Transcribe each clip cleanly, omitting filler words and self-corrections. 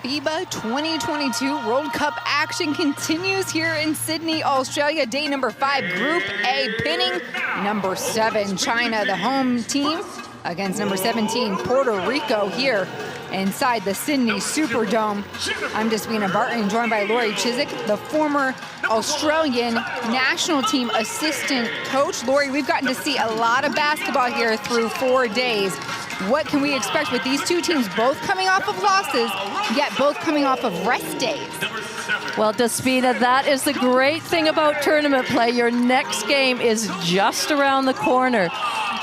FIBA 2022 World Cup action continues here in Sydney, Australia. Day number 5, Group A, pinning number 7, China, the home team, against number 17, Puerto Rico, here inside the Sydney Superdome. I'm Despina Barton, joined by Lori Chiswick, the former Australian national team assistant coach. Lori, we've gotten to see a lot of basketball here through 4 days. What can we expect with these two teams both coming off of losses, yet both coming off of rest days? Well, Despina, that is the great thing about tournament play. Your next game is just around the corner.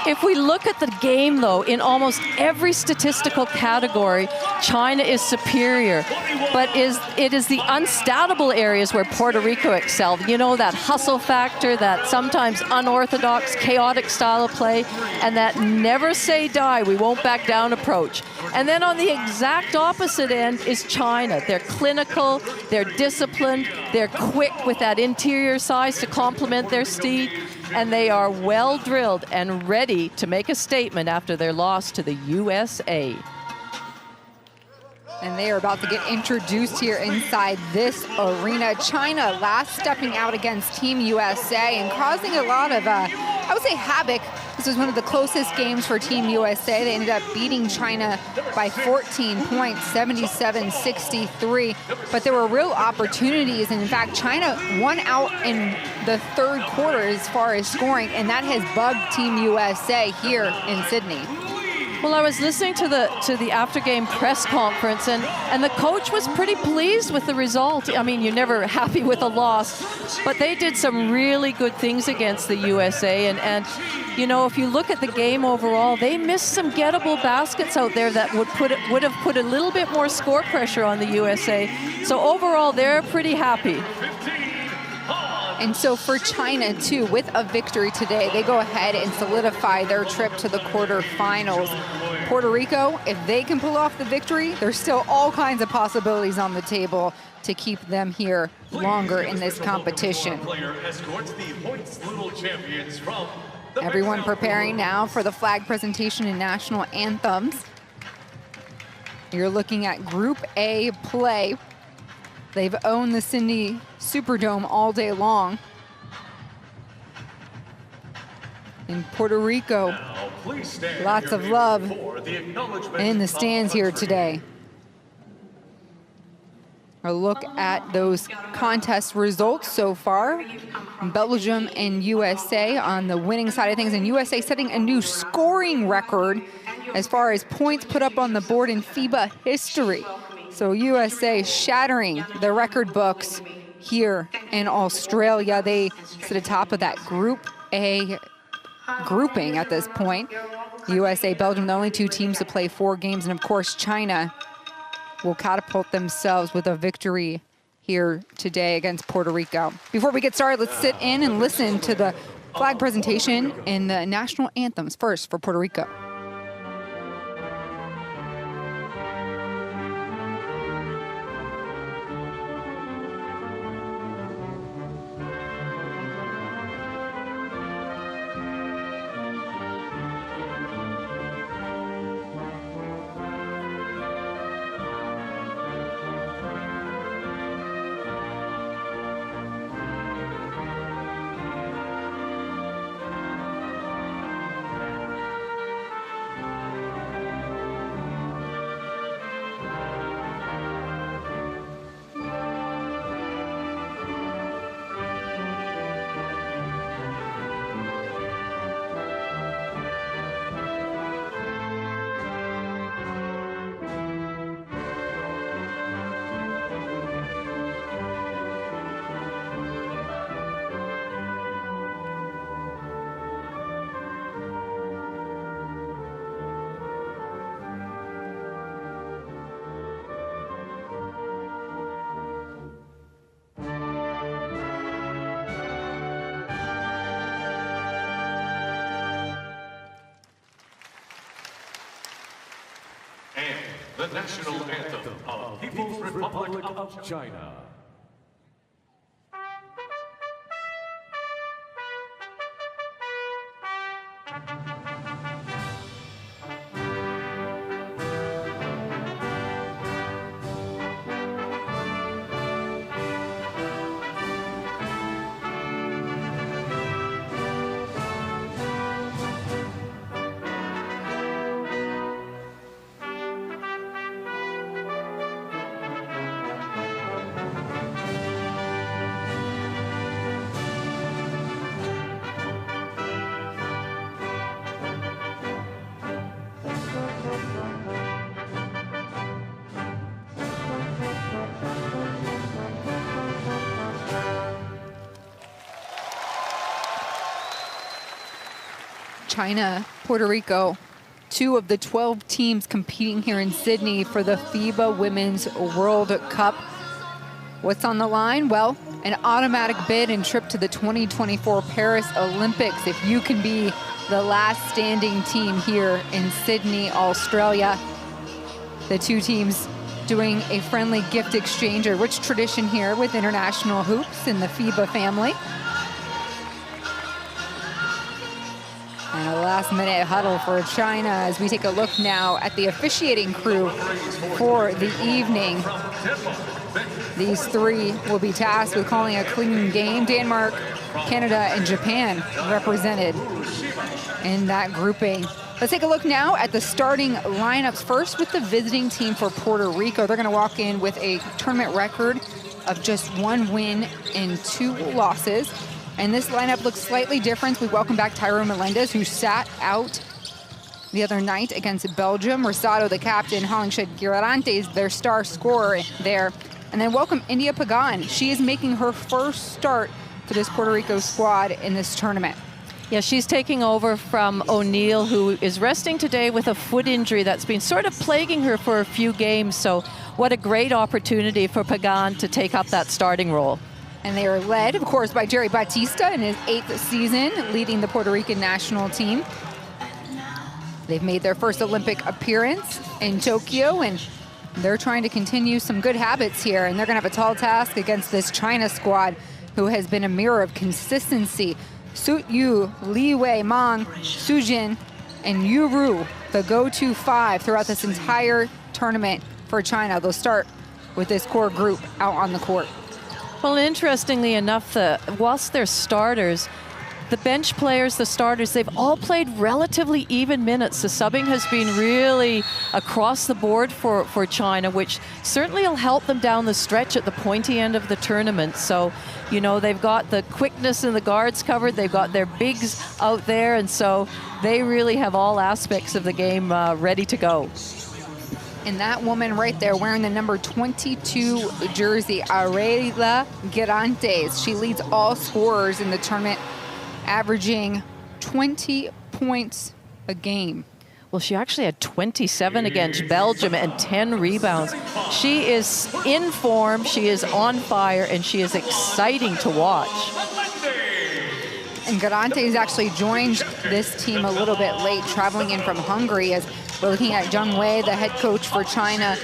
If we look at the game, though, in almost every statistical category, China is superior. But it is the unstoppable areas where Puerto Rico excelled. You know, that hustle factor, that sometimes unorthodox, chaotic style of play, and that never say die, we won't back down approach. And then on the exact opposite end is China. They're clinical, they're disciplined, they're quick with that interior size to complement their speed, and they are well drilled and ready to make a statement after their loss to the USA. And they are about to get introduced here inside this arena. China last stepping out against Team USA and causing a lot of, I would say, havoc. This was one of the closest games for Team USA. They ended up beating China by 14 points, 77-63. But there were real opportunities. And in fact, China won out in the third quarter as far as scoring, and that has bugged Team USA here in Sydney. Well, I was listening to the after-game press conference, and the coach was pretty pleased with the result. I mean, you're never happy with a loss, but they did some really good things against the USA. And you know, if you look at the game overall, they missed some gettable baskets out there that would have put a little bit more score pressure on the USA. So overall, they're pretty happy. And so for China, too, with a victory today, they go ahead and solidify their trip to the quarterfinals. Puerto Rico, if they can pull off the victory, there's still all kinds of possibilities on the table to keep them here longer in this competition. Everyone preparing now for the flag presentation and national anthems. You're looking at Group A play. They've owned the Sydney Superdome all day long. In Puerto Rico, lots of love in the stands here today. A look at those contest results so far. Belgium and USA on the winning side of things, and USA setting a new scoring record as far as points put up on the board in FIBA history. So USA shattering the record books here in Australia. They sit atop of that Group A grouping at this point. USA, Belgium, the only two teams to play 4 games. And of course, China will catapult themselves with a victory here today against Puerto Rico. Before we get started, let's sit in and listen to the flag presentation and the national anthems first for Puerto Rico. The national anthem of People's Republic of China. China, Puerto Rico, 2 of the 12 teams competing here in Sydney for the FIBA Women's World Cup. What's on the line? Well, an automatic bid and trip to the 2024 Paris Olympics if you can be the last standing team here in Sydney, Australia. The 2 teams doing a friendly gift exchange, a rich tradition here with international hoops in the FIBA family. And a last-minute huddle for China as we take a look now at the officiating crew for the evening. These 3 will be tasked with calling a clean game. Denmark, Canada, and Japan represented in that grouping. Let's take a look now at the starting lineups. First with the visiting team for Puerto Rico. They're going to walk in with a tournament record of just 1 win and 2 losses. And this lineup looks slightly different. We welcome back Tyra Melendez, who sat out the other night against Belgium. Rosado, the captain, Hollingshed Girantes, their star scorer there. And then welcome India Pagan. She is making her first start for this Puerto Rico squad in this tournament. Yeah, she's taking over from O'Neill, who is resting today with a foot injury that's been sort of plaguing her for a few games. So what a great opportunity for Pagan to take up that starting role. And they are led, of course, by Jerry Batista in his 8th season, leading the Puerto Rican national team. They've made their first Olympic appearance in Tokyo, and they're trying to continue some good habits here. And they're going to have a tall task against this China squad, who has been a mirror of consistency. Su Yu, Li Wei, Mang, Su Jin, and Yu Ru, the go-to 5 throughout this entire tournament for China. They'll start with this core group out on the court. Well, interestingly enough, whilst they're starters, the bench players, the starters, they've all played relatively even minutes. The subbing has been really across the board for China, which certainly will help them down the stretch at the pointy end of the tournament. So, you know, they've got the quickness in the guards covered, they've got their bigs out there, and so they really have all aspects of the game ready to go. And that woman right there wearing the number 22 jersey, Arela Girantes. She leads all scorers in the tournament, averaging 20 points a game. Well, she actually had 27 against Belgium and 10 rebounds. She is in form, she is on fire, and she is exciting to watch. And Girantes actually joined this team a little bit late, traveling in from Hungary, as we're looking at Zheng Wei, the head coach for China,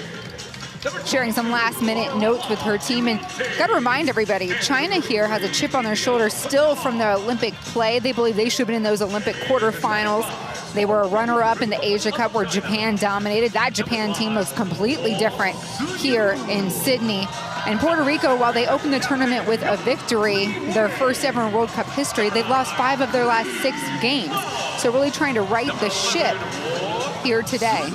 sharing some last-minute notes with her team. And got to remind everybody, China here has a chip on their shoulder still from their Olympic play. They believe they should have been in those Olympic quarterfinals. They were a runner-up in the Asia Cup where Japan dominated. That Japan team was completely different here in Sydney. And Puerto Rico, while they opened the tournament with a victory, their first ever in World Cup history, they've lost 5 of their last 6 games. So really trying to right the ship here today.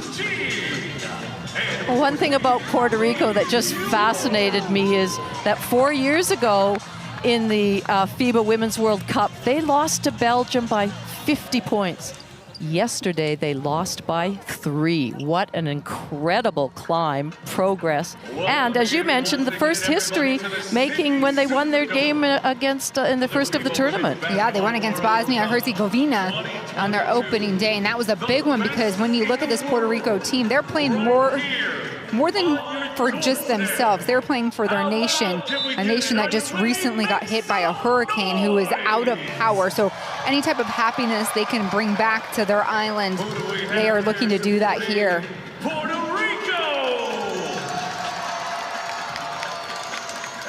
One thing about Puerto Rico that just fascinated me is that 4 years ago in the FIBA Women's World Cup, they lost to Belgium by 50 points. Yesterday, they lost by 3. What an incredible climb, progress. And as you mentioned, the first history making when they won their game against in the first of the tournament. Yeah, they won against Bosnia-Herzegovina on their opening day. And that was a big one because when you look at this Puerto Rico team, they're playing more than for just themselves. They're playing for their nation, a nation that just recently got hit by a hurricane who is out of power. So any type of happiness they can bring back to their island, they are looking to do that here. Puerto Rico!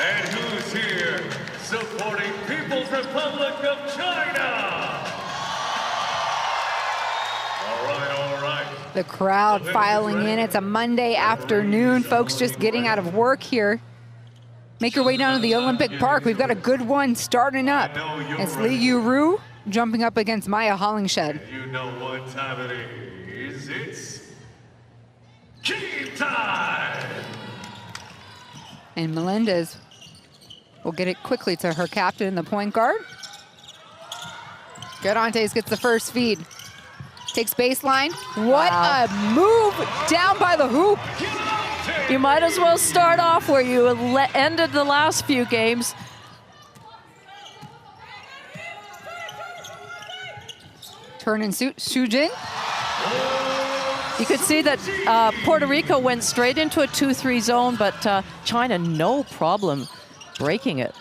And who's here supporting People's Republic of China? All right. The crowd filing in. It's a Monday afternoon. Folks just getting out of work here. Make your way down to the Olympic Park. We've got a good one starting up. It's Li Yu-Ru jumping up against Maya Hollingshed. You know what time it is. It's game time! And Melendez will get it quickly to her captain, the point guard. Girantes gets the first feed. Takes baseline. What a move down by the hoop. You might as well start off where you ended the last few games. Turn and Sujin. You could see that Puerto Rico went straight into a 2-3 zone, but China, no problem breaking it.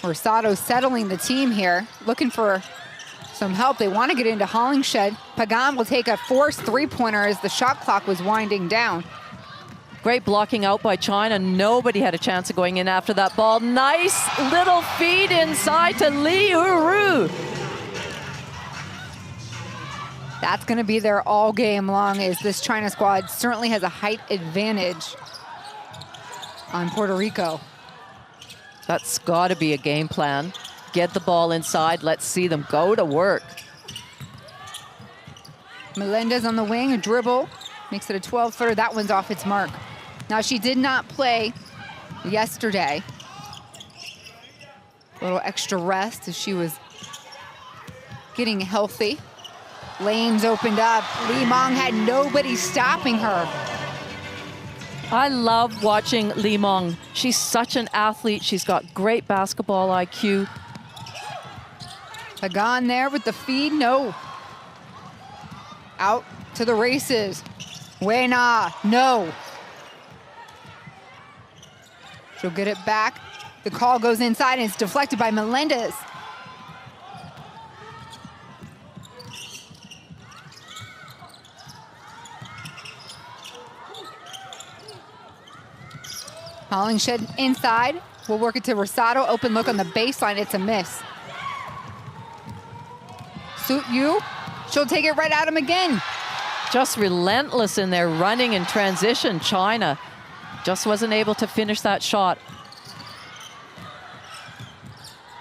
Rosado settling the team here, looking for some help. They want to get into Hollingshed. Pagan will take a forced three-pointer as the shot clock was winding down. Great blocking out by China. Nobody had a chance of going in after that ball. Nice little feed inside to Li Uru. That's going to be there all game long, as this China squad certainly has a height advantage on Puerto Rico. That's got to be a game plan. Get the ball inside. Let's see them go to work. Melendez on the wing, a dribble. Makes it a 12-footer. That one's off its mark. Now, she did not play yesterday. A little extra rest as she was getting healthy. Lanes opened up. Li Meng had nobody stopping her. I love watching Li Meng. She's such an athlete. She's got great basketball IQ. Pagan there with the feed. No. Out to the races. Wena, no. She'll get it back. The call goes inside and it's deflected by Melendez. Hollingshed inside. We'll work it to Rosado. Open look on the baseline. It's a miss. Suit you. She'll take it right at him again. Just relentless in their running and transition. China just wasn't able to finish that shot.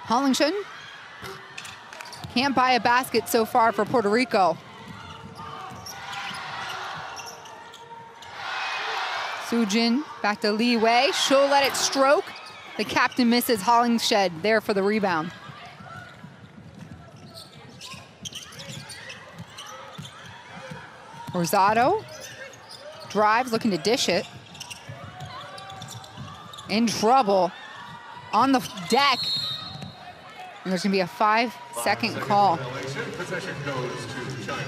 Hollingshed can't buy a basket so far for Puerto Rico. Sujin back to Li Wei. She'll let it stroke. The captain misses. Hollingshed there for the rebound. Rosado drives, looking to dish it. In trouble on the deck. And there's going to be a 5-second call. Possession goes to China.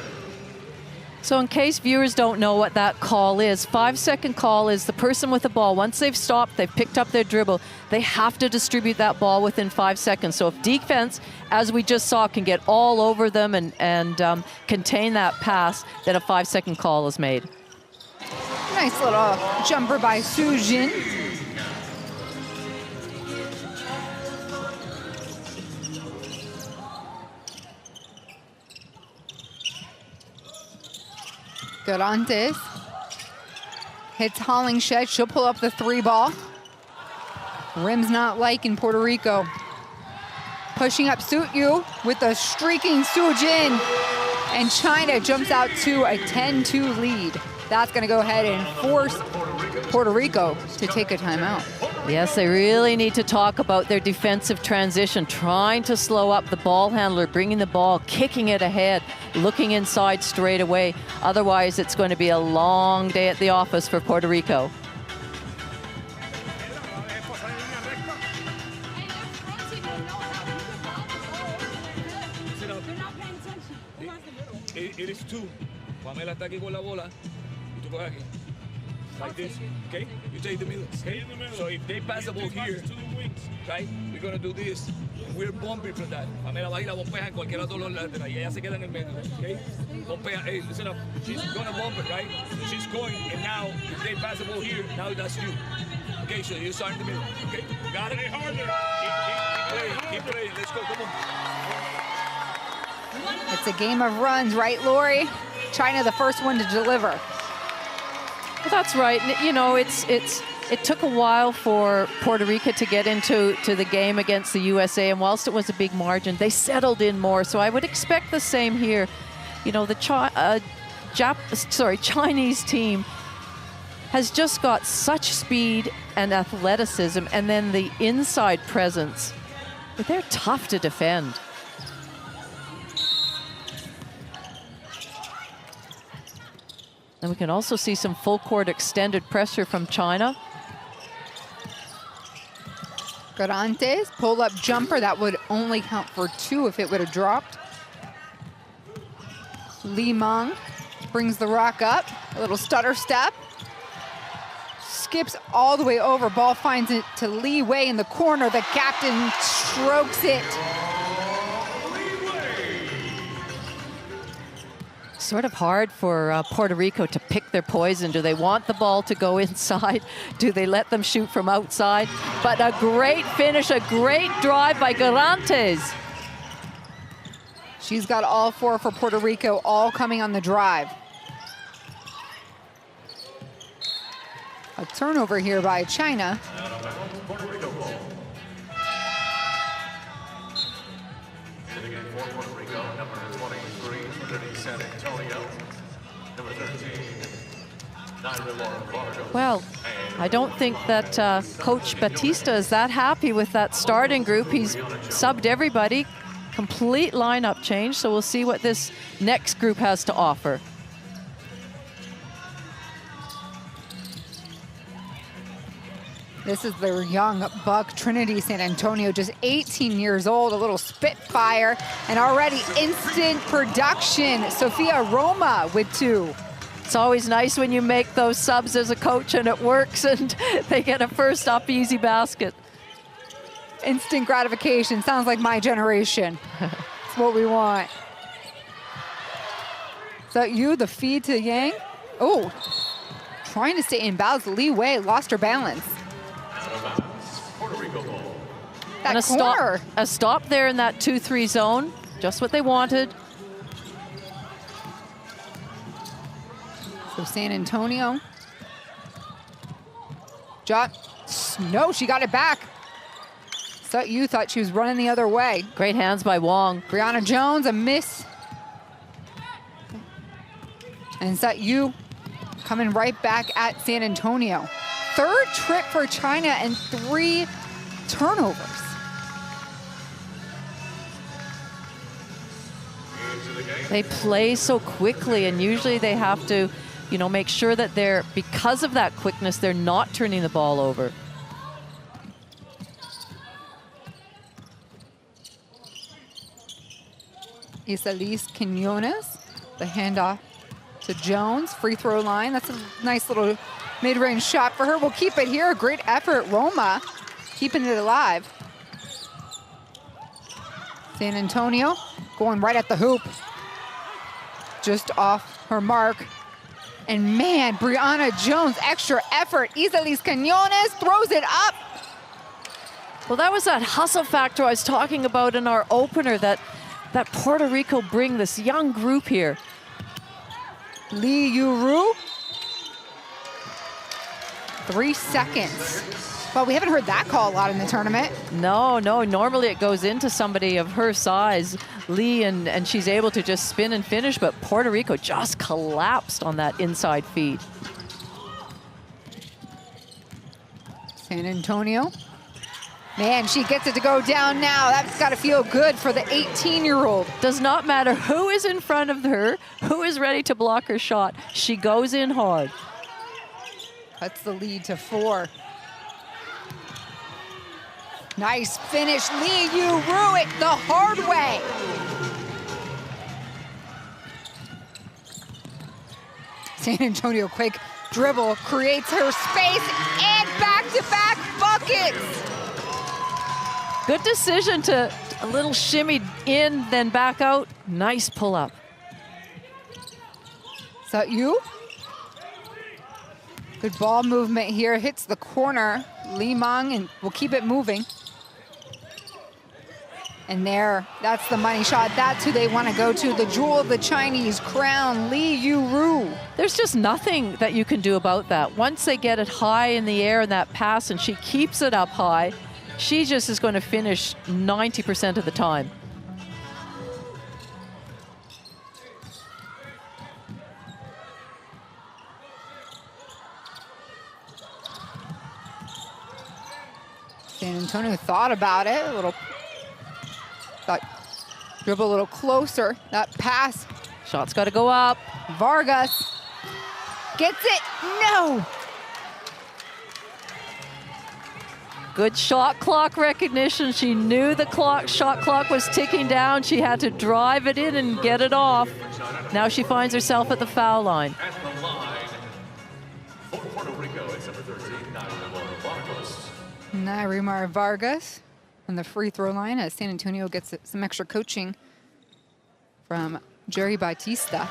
So in case viewers don't know what that call is, 5-second call is the person with the ball, once they've stopped, they've picked up their dribble, they have to distribute that ball within 5 seconds. So if defense, as we just saw, can get all over them and contain that pass, then a 5-second call is made. Nice little jumper by Sujin. Durantes hits Hollingshed. She'll pull up the three ball. Rim's not liking Puerto Rico. Pushing up Suit You with the streaking Sujin. And China jumps out to a 10-2 lead. That's going to go ahead and force Puerto Rico to take a timeout. Yes, they really need to talk about their defensive transition, trying to slow up the ball handler, bringing the ball, kicking it ahead, looking inside straight away. Otherwise, it's going to be a long day at the office for Puerto Rico. It is two. Pamela está aquí con la bola. Y tú coges aquí. Like this, okay? You take the middle, okay? So if they pass the ball here, right? We're gonna do this. We're bumping for that. Pamela va a ir a bombear en cualquiera de los lados y ella se queda en el medio, okay? Bombea, hey, listen up. She's gonna bump it, right? She's going, and now if they pass the ball here, now that's you. Okay, so you start in the middle, okay? Got it? Keep playing. Let's go, come on. It's a game of runs, right, Lori? China the first one to deliver. Well, that's right. You know, it took a while for Puerto Rico to get into the game against the USA, and whilst it was a big margin, they settled in more. So I would expect the same here. You know, the Chinese team has just got such speed and athleticism, and then the inside presence. But they're tough to defend. And we can also see some full court extended pressure from China. Garantes, pull-up jumper. That would only count for 2 if it would have dropped. Li Meng brings the rock up. A little stutter step. Skips all the way over. Ball finds it to Li Wei in the corner. The captain strokes it. Sort of hard for Puerto Rico to pick their poison. Do they want the ball to go inside? Do they let them shoot from outside? But a great finish, a great drive by Garantes. She's got all 4 for Puerto Rico, all coming on the drive. A turnover here by China. Sitting in for Puerto Rico, number 23, Trinity San Antonio. Number 13, Naira Vargas. Well, I don't think that Coach Batista is that happy with that starting group. He's subbed everybody, complete lineup change, so we'll see what this next group has to offer. This is their young buck, Trinity San Antonio, just 18 years old, a little spitfire, and already instant production. Sofia Roma with 2. It's always nice when you make those subs as a coach and it works and they get a first up easy basket. Instant gratification, sounds like my generation. It's what we want. Is that you, the feed to Yang? Oh, trying to stay in balance. Li Wei lost her balance. Puerto Rico ball. That And corner. a stop there in that 2-3 zone, just what they wanted. So San Antonio. No, she got it back. So you thought she was running the other way. Great hands by Wong. Brianna Jones, a miss. And Sut Yu coming right back at San Antonio. 3rd trip for China and 3 turnovers. They play so quickly, and usually they have to, you know, make sure that they're, because of that quickness, they're not turning the ball over. Isalis Quinones, the handoff to Jones, free throw line. That's a nice little mid-range shot for her. We'll keep it here. Great effort, Roma, keeping it alive. San Antonio going right at the hoop. Just off her mark. And man, Brianna Jones, extra effort. Isalis Quinones throws it up. Well, that was that hustle factor I was talking about in our opener that Puerto Rico bring, this young group here. Lee Yuru. 3 seconds. Well, we haven't heard that call a lot in the tournament. No, normally it goes into somebody of her size, Lee, and she's able to just spin and finish, but Puerto Rico just collapsed on that inside feed. San Antonio. Man, she gets it to go down now. That's got to feel good for the 18-year-old. Does not matter who is in front of her, who is ready to block her shot. She goes in hard. Cuts the lead to 4. Nice finish. Lee Yuru it the hard way. San Antonio, quick dribble, creates her space, and back-to-back buckets. Good decision to a little shimmy in, then back out. Nice pull up. Is that you? Good ball movement here, hits the corner. Li Meng, and we'll keep it moving. And there, that's the money shot. That's who they want to go to, the jewel of the Chinese crown, Lee Yuru. There's just nothing that you can do about that. Once they get it high in the air in that pass and she keeps it up high, she just is going to finish 90% of the time. San Antonio thought about it a little. Thought dribble a little closer. That pass. Shot's got to go up. Vargas gets it. No. Good shot clock recognition. She knew the shot clock was ticking down. She had to drive it in and get it off. Now she finds herself at the foul line. At the line, for Puerto Rico, it's number 13, Narimar Vargas on the free throw line as San Antonio gets some extra coaching from Jerry Bautista.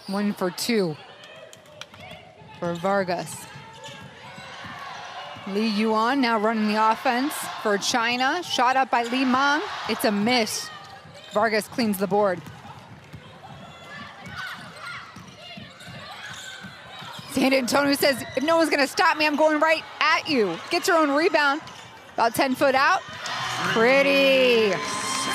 One for two for Vargas. Li Yuan now running the offense for China. Shot up by Li Meng. It's a miss. Vargas cleans the board. San Antonio says, if no one's gonna stop me, I'm going right at you. Gets her own rebound. About 10 foot out. Pretty.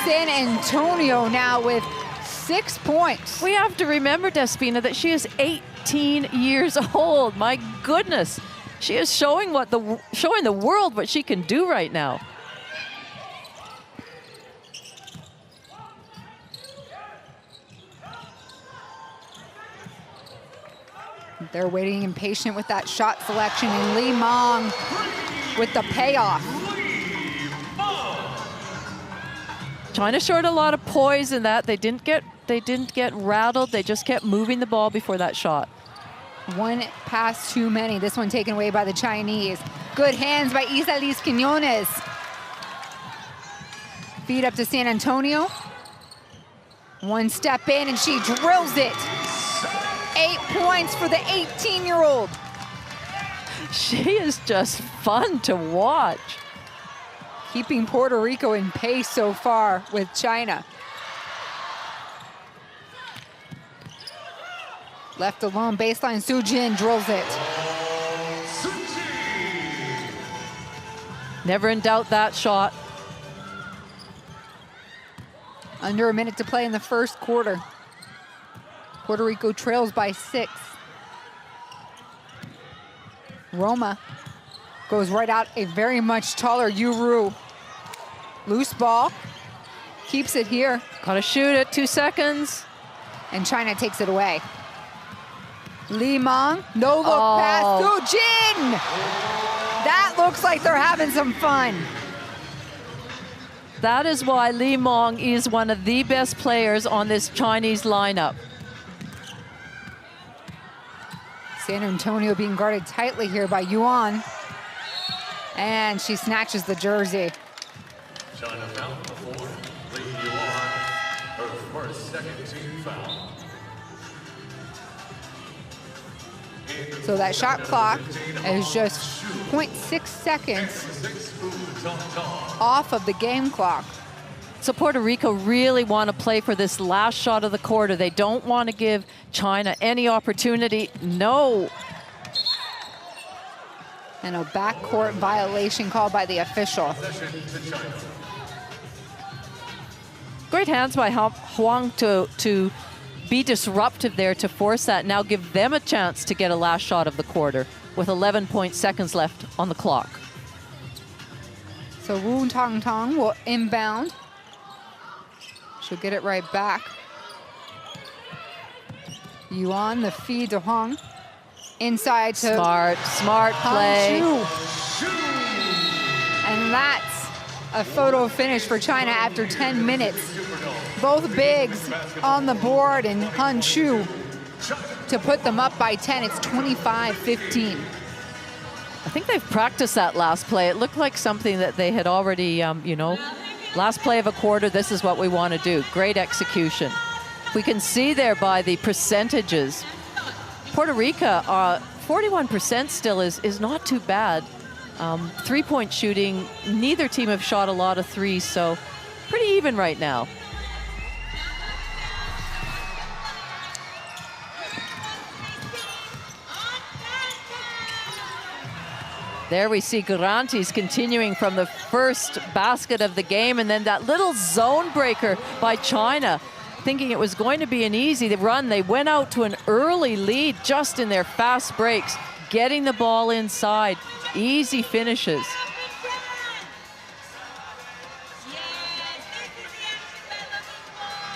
San Antonio now with 6 points. We have to remember, Despina, that she is 18 years old. My goodness. She is showing the world what she can do right now. They're waiting impatient with that shot selection, and Li Meng with the payoff. China showed a lot of poise in that. They didn't get rattled. They just kept moving the ball before that shot. One pass too many. This one taken away by the Chinese. Good hands by Isalis Quiñones. Feed up to San Antonio. One step in and she drills it. 8 points for the 18-year-old. She is just fun to watch. Keeping Puerto Rico in pace so far with China. Left alone, baseline, Su Jin drills it. Never in doubt that shot. Under a minute to play in the first quarter. Puerto Rico trails by 6. Roma goes right out a very much taller Yuru. Loose ball, keeps it here. Gotta shoot it, 2 seconds. And China takes it away. Li Meng, no look pass, Su Jin! That looks like they're having some fun. That is why Li Meng is one of the best players on this Chinese lineup. San Antonio being guarded tightly here by Yuan. And she snatches the jersey. China foul before Li Yuan, her first second team foul. So that shot clock is just 0.6 seconds off of the game clock. So Puerto Rico really want to play for this last shot of the quarter. They don't want to give China any opportunity. No. And a backcourt violation called by the official. Great hands by Huang to be disruptive there to force that. Now give them a chance to get a last shot of the quarter with 11 seconds left on the clock. So Wu Tong Tong will inbound. She'll get it right back. Yuan, the feed to Huang. Inside to Smart play. And that's a photo finish for China after 10 minutes. Both bigs on the board, and Han Chu to put them up by 10. It's 25-15. I think they've practiced that last play. It looked like something that they had already, last play of a quarter, this is what we want to do. Great execution. We can see there by the percentages. Puerto Rico, 41% still is not too bad. 3-point shooting, neither team have shot a lot of threes, so pretty even right now. There we see Garantis continuing from the first basket of the game, and then that little zone breaker by China, thinking it was going to be an easy run. They went out to an early lead just in their fast breaks, getting the ball inside. Easy finishes.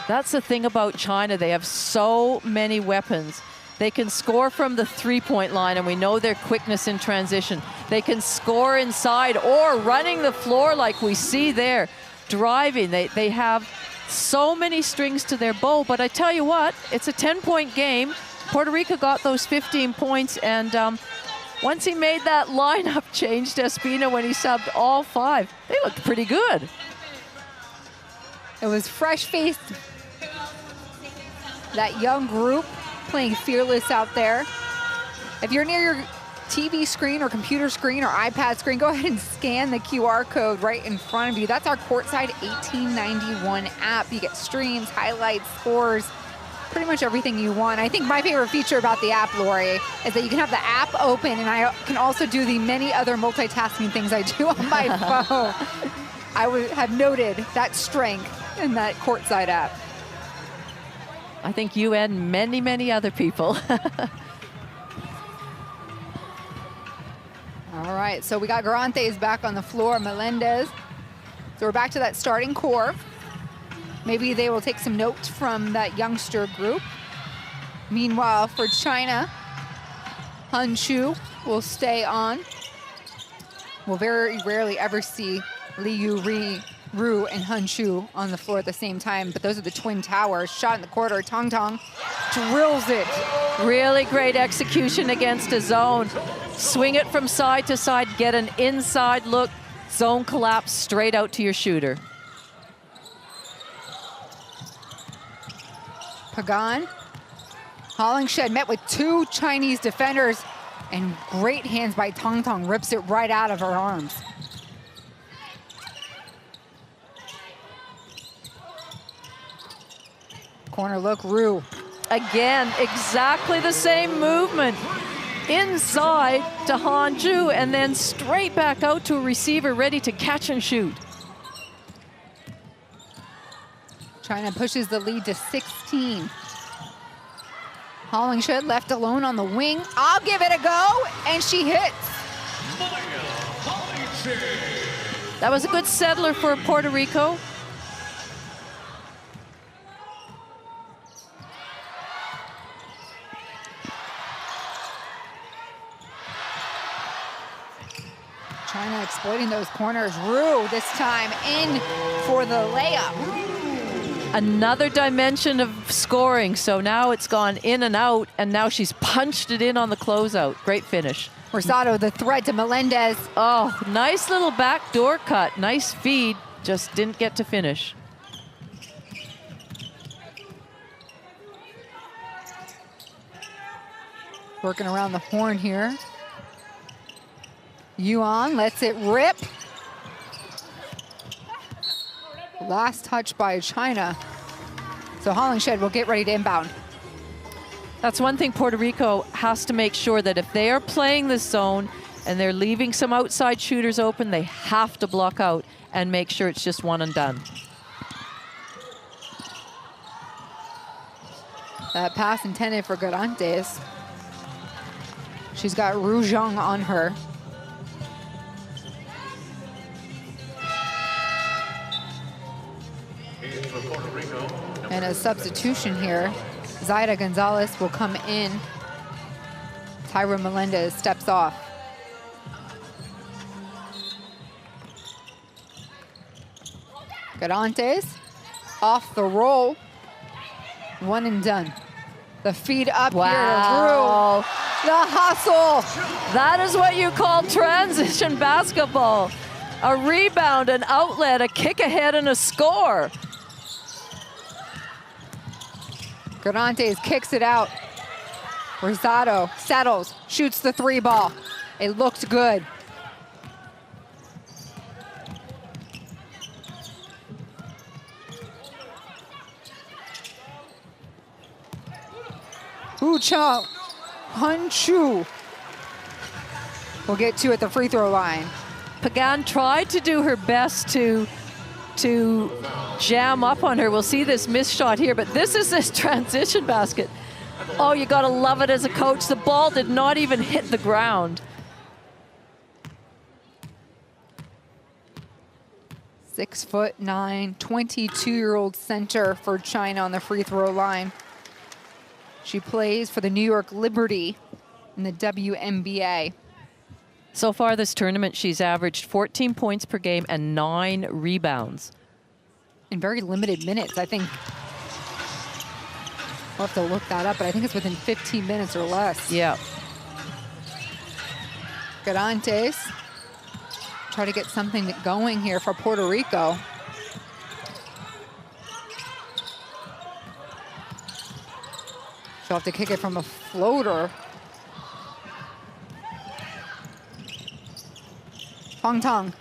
That's the thing about China. They have so many weapons. They can score from the three-point line, and we know their quickness in transition. They can score inside or running the floor like we see there, driving. They have so many strings to their bow, but I tell you what, it's a 10-point game. Puerto Rico got those 15 points, and once he made that lineup change to Espina when he subbed all 5, they looked pretty good. It was fresh-faced, that young group playing fearless out there. If you're near your TV screen or computer screen or iPad screen, go ahead and scan the QR code right in front of you. That's our Courtside 1891 app. You get streams, highlights, scores, pretty much everything you want. I think my favorite feature about the app, Lori, is that you can have the app open, and I can also do the many other multitasking things I do on my phone. I would have noted that strength in that Courtside app. I think you and many, many other people. All right, so we got Garantes back on the floor, Melendez. So we're back to that starting core. Maybe they will take some notes from that youngster group. Meanwhile, for China, Han Chu will stay on. We'll very rarely ever see Liu Ru and Han Chu on the floor at the same time, but those are the twin towers. Shot in the quarter, Tong Tong drills it. Really great execution against a zone. Swing it from side to side, get an inside look, zone collapse straight out to your shooter. Pagan. Hollingshed met with 2 Chinese defenders, and great hands by Tong Tong, rips it right out of her arms. Corner look, Ru. Again, exactly the same movement. Inside to Han Chu, and then straight back out to a receiver ready to catch and shoot. China pushes the lead to 16. Hollingshed left alone on the wing. I'll give it a go, and she hits. That was a good settler for Puerto Rico. China exploiting those corners. Ru this time in for the layup. Another dimension of scoring. So now it's gone in and out, and now she's punched it in on the closeout. Great finish. Rosado, the threat to Melendez. Oh, nice little backdoor cut. Nice feed. Just didn't get to finish. Working around the horn here. Yuan lets it rip. Last touch by China. So Hollingshed will get ready to inbound. That's one thing Puerto Rico has to make sure, that if they are playing this zone and they're leaving some outside shooters open, they have to block out and make sure it's just one and done. That pass intended for Garantes. She's got Ru Zhang on her. And a substitution here. Zaida Gonzalez will come in. Tyra Melendez steps off. Garantes off the roll. One and done. The feed up here to Ru. The hustle. That is what you call transition basketball. A rebound, an outlet, a kick ahead, and a score. Garantes kicks it out. Rosado settles, shoots the 3 ball. It looked good. Ucha Han Chu will get 2 at the free throw line. Pagan tried to do her best to jam up on her. We'll see this missed shot here, but this is this transition basket. Oh, you gotta love it as a coach. The ball did not even hit the ground. 6'9", 22-year-old center for China on the free throw line. She plays for the New York Liberty in the WNBA. So far this tournament, she's averaged 14 points per game and 9 rebounds. In very limited minutes, I think. We'll have to look that up, but I think it's within 15 minutes or less. Yeah. Garantes try to get something going here for Puerto Rico. She'll have to kick it from a floater. Hong Tong,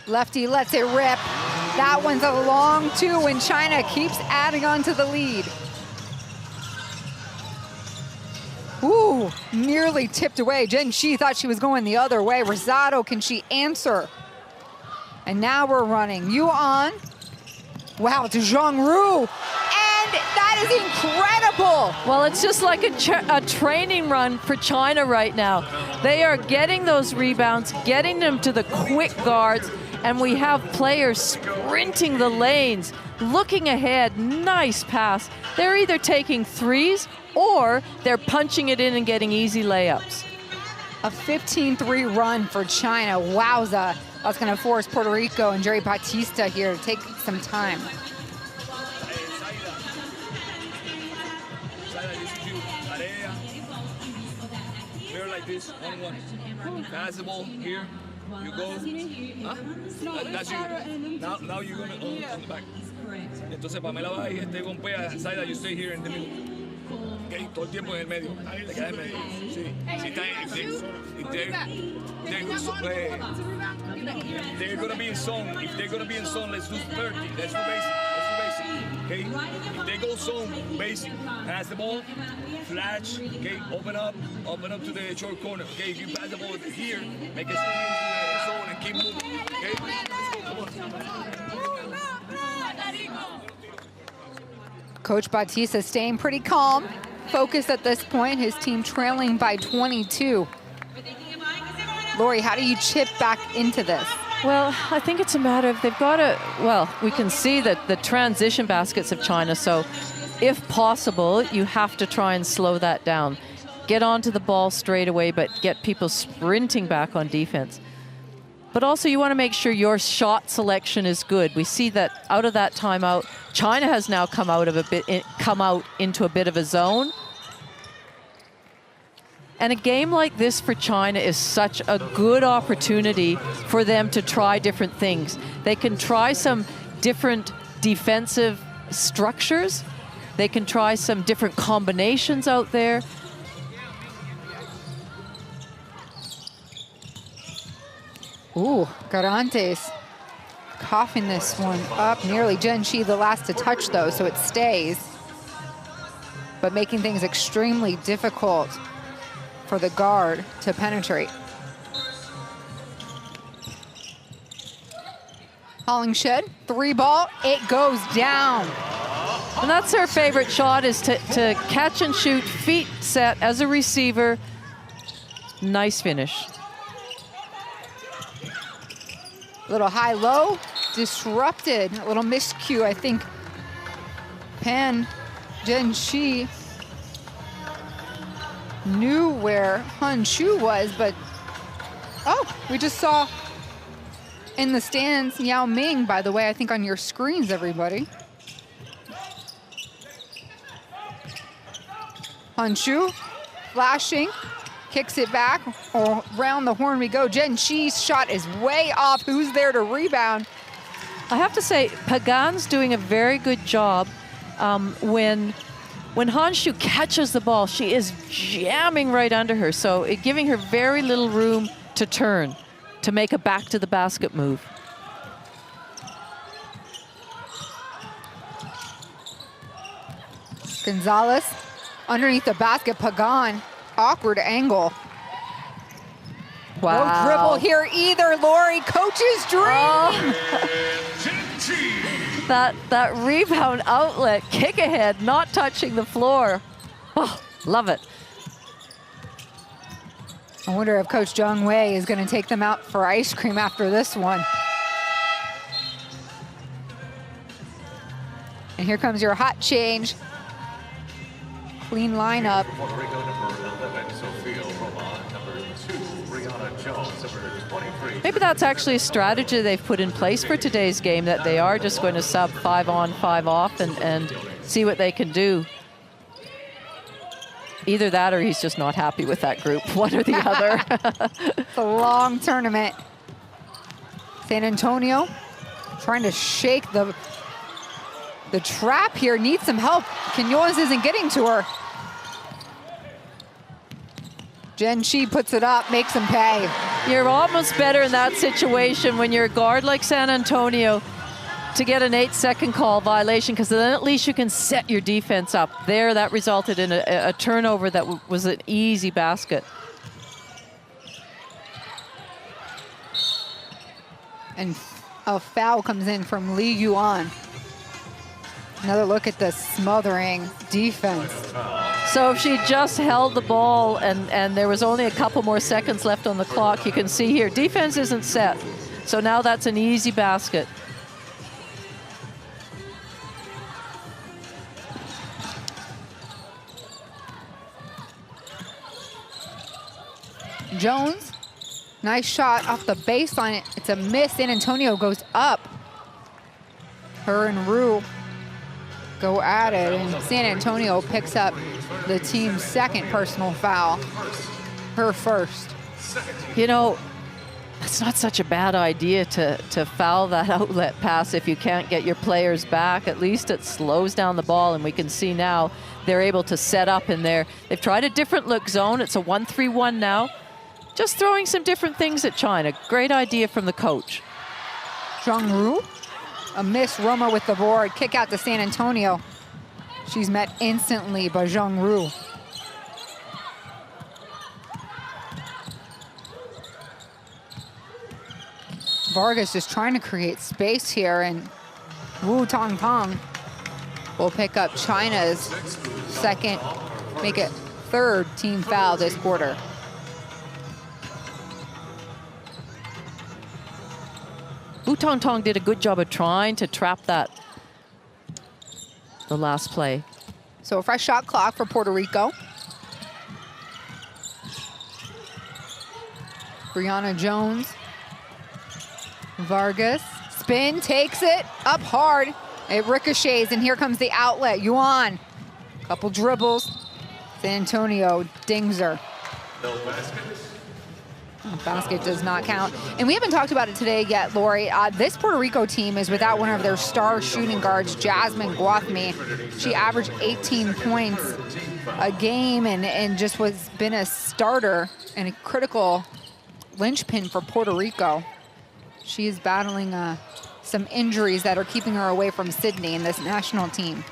lefty lets it rip. That one's a long two, and China keeps adding on to the lead. Ooh, nearly tipped away. Jen Shi thought she was going the other way. Rosado, can she answer? And now we're running. Yuan. Wow, it's Zhang Ru. And that is incredible. Well, it's just like a training run for China right now. They are getting those rebounds, getting them to the quick guards, and we have players sprinting the lanes, looking ahead. Nice pass. They're either taking threes or they're punching it in and getting easy layups. A 15-3 run for China. Wowza. That's going to force Puerto Rico and Jerry Batista here to take some time. This 1-1. Pass the ball here. You go. Huh? That's you. Now you're gonna on the back. Entonces Pamela va y golpea. Zaida, you stay here in the middle. Okay, todo el tiempo en el medio. Te quedas en medio. Sí. Si they're gonna be in zone. If they're gonna be in zone, let's do 30. Let's do basic. Okay? If they go zone, basic. Pass the ball. Flash, okay, open up to the short corner. Okay, if you pass the ball here, make it swing into the zone and keep moving. Okay? Coach Batista staying pretty calm, focused at this point, his team trailing by 22. Lori, how do you chip back into this? Well, I think it's a matter of they've got to, well, we can see that the transition baskets of China, so if possible, you have to try and slow that down. Get onto the ball straight away, but get people sprinting back on defense. But also you want to make sure your shot selection is good. We see that out of that timeout, China has now come out into a bit of a zone. And a game like this for China is such a good opportunity for them to try different things. They can try some different defensive structures. They can try some different combinations out there. Ooh, Garantes coughing this one up nearly. Jen Shi the last to touch though, so it stays. But making things extremely difficult for the guard to penetrate. Hollingshed, 3-ball, it goes down. And that's her favorite shot, is to catch and shoot, feet set as a receiver. Nice finish. Little high-low, disrupted. A little miscue, I think. Jen Shi knew where Han Shu was, but oh, we just saw in the stands Yao Ming, by the way, I think on your screens, everybody. Han Shu flashing, kicks it back, around the horn we go. Jen Shi's shot is way off. Who's there to rebound? I have to say, Pagan's doing a very good job when Han Shu catches the ball, she is jamming right under her, so giving her very little room to turn, to make a back to the basket move. Gonzalez underneath the basket. Pagan, awkward angle. Wow. No dribble here either, Lori. Coach's dream. Oh. that rebound outlet, kick ahead, not touching the floor. Oh, love it. I wonder if Coach Zhang Wei is going to take them out for ice cream after this one. And here comes your hot change. Clean lineup. Puerto Rico, number 11, Sophia Roma. Number 2, Brianna Jones. Number 23. Maybe that's actually a strategy they've put in place for today's game, that they are just going to sub 5 on, 5 off and see what they can do. Either that or he's just not happy with that group, one or the other. It's a long tournament. San Antonio trying to shake the trap here, needs some help. Quinones isn't getting to her. Jen Shi puts it up, makes him pay. You're almost better in that situation when you're a guard like San Antonio to get an 8-second call violation, because then at least you can set your defense up. There, that resulted in a turnover that was an easy basket. And a foul comes in from Lee Yuan. Another look at the smothering defense. So if she just held the ball and there was only a couple more seconds left on the clock, you can see here, defense isn't set. So now that's an easy basket. Jones, nice shot off the baseline. It's a miss. San Antonio goes up. Her and Rue go at it, and San Antonio picks up the team's second personal foul, her first. You know, it's not such a bad idea to foul that outlet pass if you can't get your players back. At least it slows down the ball, and we can see now they're able to set up in there. They've tried a different look zone. It's a 1-3-1 now. Just throwing some different things at China. Great idea from the coach. Zhang Ru, a miss. Roma with the board. Kick out to San Antonio. She's met instantly by Zhang Ru. Vargas just trying to create space here, and Wu Tong Tong will pick up China's second, make it third team foul this quarter. Wu Tong Tong did a good job of trying to trap that the last play. So a fresh shot clock for Puerto Rico. Brianna Jones. Vargas, spin, takes it, up hard. It ricochets, and here comes the outlet. Yuan, couple dribbles. San Antonio dings her. No basket. Basket does not count. And we haven't talked about it today yet, Lori. This Puerto Rico team is without one of their star shooting guards, Jasmine Guathmy. She averaged 18 points a game and just been a starter and a critical linchpin for Puerto Rico. She is battling some injuries that are keeping her away from Sydney in this national team.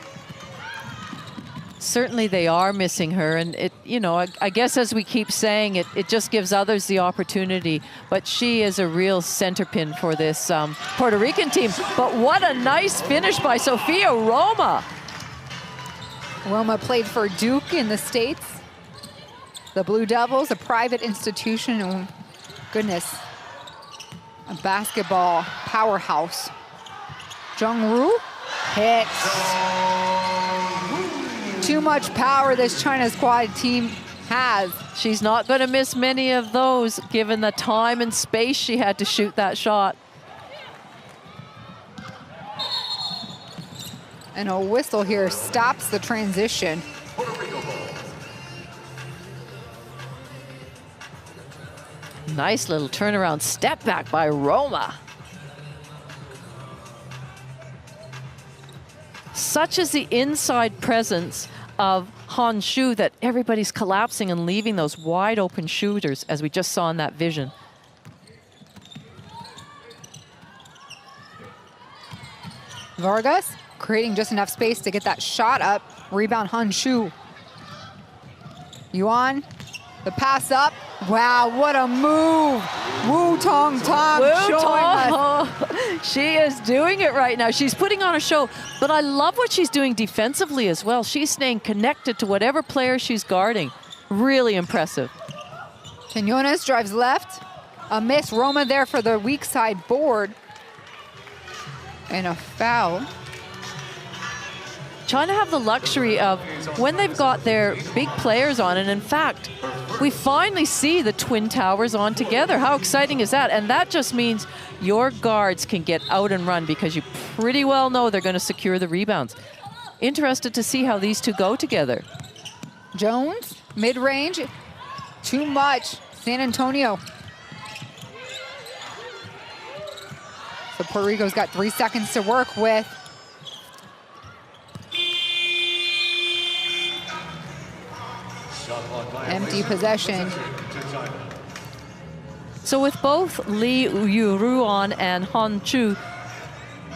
Certainly they are missing her, and it, you know, I guess as we keep saying, it just gives others the opportunity, but she is a real center pin for this Puerto Rican team. But what a nice finish by Sophia Roma. Roma played for Duke in the States. The Blue Devils, a private institution, oh, goodness, a basketball powerhouse. Zhang Ru hits. Too much power this China squad team has. She's not going to miss many of those given the time and space she had to shoot that shot. And a whistle here stops the transition. Nice little turnaround step back by Roma. Such is the inside presence of Han Shu that everybody's collapsing and leaving those wide open shooters, as we just saw in that vision. Vargas creating just enough space to get that shot up. Rebound Han Shu. Yuan, the pass up. Wow, what a move. Wu Tong Tong showing us. She is doing it right now. She's putting on a show, but I love what she's doing defensively as well. She's staying connected to whatever player she's guarding. Really impressive. Quinones drives left. A miss. Roma there for the weak side board. And a foul. China have the luxury of, when they've got their big players on, and in fact, we finally see the Twin Towers on together. How exciting is that? And that just means your guards can get out and run because you pretty well know they're going to secure the rebounds. Interested to see how these two go together. Jones, mid-range, too much. San Antonio. So Puerto Rico's got 3 seconds to work with. Empty possession. So with both Lee Yuruan and Han Chu,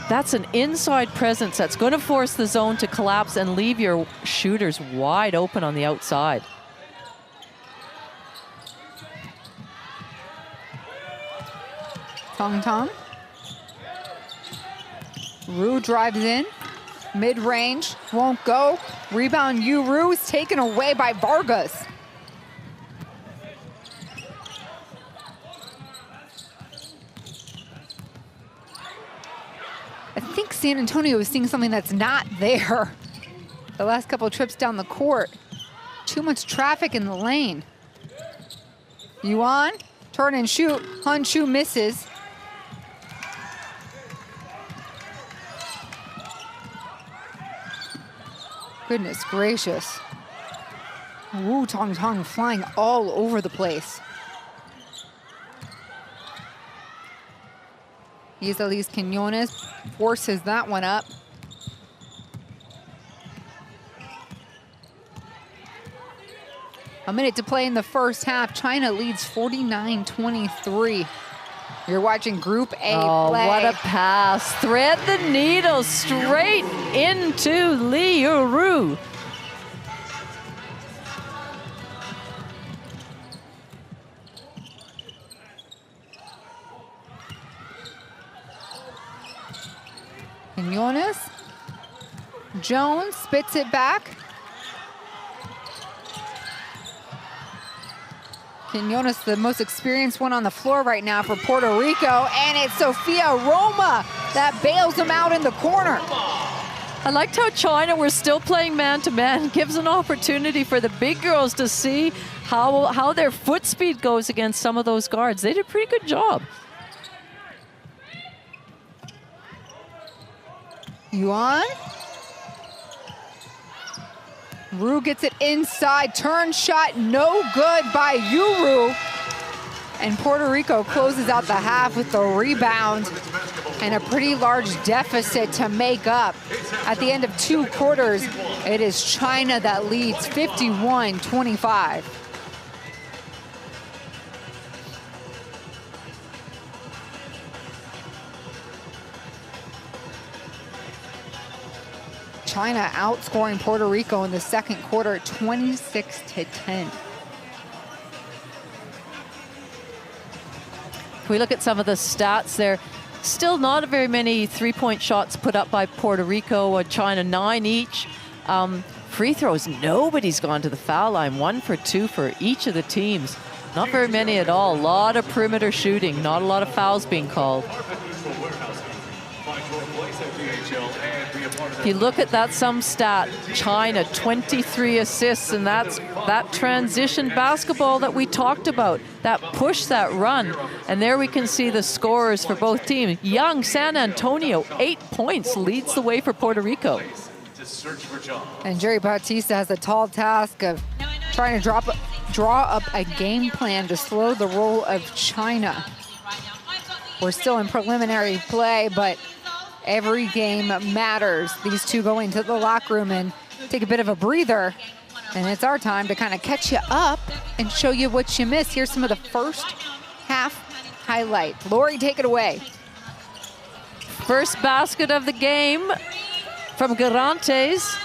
that's an inside presence that's going to force the zone to collapse and leave your shooters wide open on the outside. Tong Tong. Ru drives in. Mid-range, won't go. Rebound, Ru is taken away by Vargas. I think San Antonio is seeing something that's not there. The last couple of trips down the court. Too much traffic in the lane. Yuan, turn and shoot. Han Chu misses. Goodness gracious. Wu Tong Tong flying all over the place. Isalis Quinones forces that one up. A minute to play in the first half. China leads 49-23. You're watching Group A play. What a pass. Thread the needle straight into Lee Yuru. Quinones. Jones spits it back. Quinones, the most experienced one on the floor right now for Puerto Rico, and it's Sofia Roma that bails him out in the corner. I liked how China were still playing man-to-man. Gives an opportunity for the big girls to see how their foot speed goes against some of those guards. They did a pretty good job. Yuan. Ru gets it inside, turn shot, no good by Yuru. And Puerto Rico closes out the half with the rebound and a pretty large deficit to make up. At the end of 2 quarters, it is China that leads 51-25. China outscoring Puerto Rico in the second quarter 26-10. If we look at some of the stats there, still not very many three-point shots put up by Puerto Rico. China 9 each. Free throws, nobody's gone to the foul line. 1 for 2 for each of the teams. Not very many at all. A lot of perimeter shooting, not a lot of fouls being called. If you look at that sum stat, China 23 assists, and that's that transition basketball that we talked about, that push, that run. And there we can see the scorers for both teams. Young San Antonio, 8 points, leads the way for Puerto Rico. And Jerry Bautista has a tall task of trying to draw up a game plan to slow the roll of China. We're still in preliminary play, but every game matters. These two go into the locker room and take a bit of a breather. And it's our time to kind of catch you up and show you what you missed. Here's some of the first half highlights. Lori, take it away. First basket of the game from Garantes.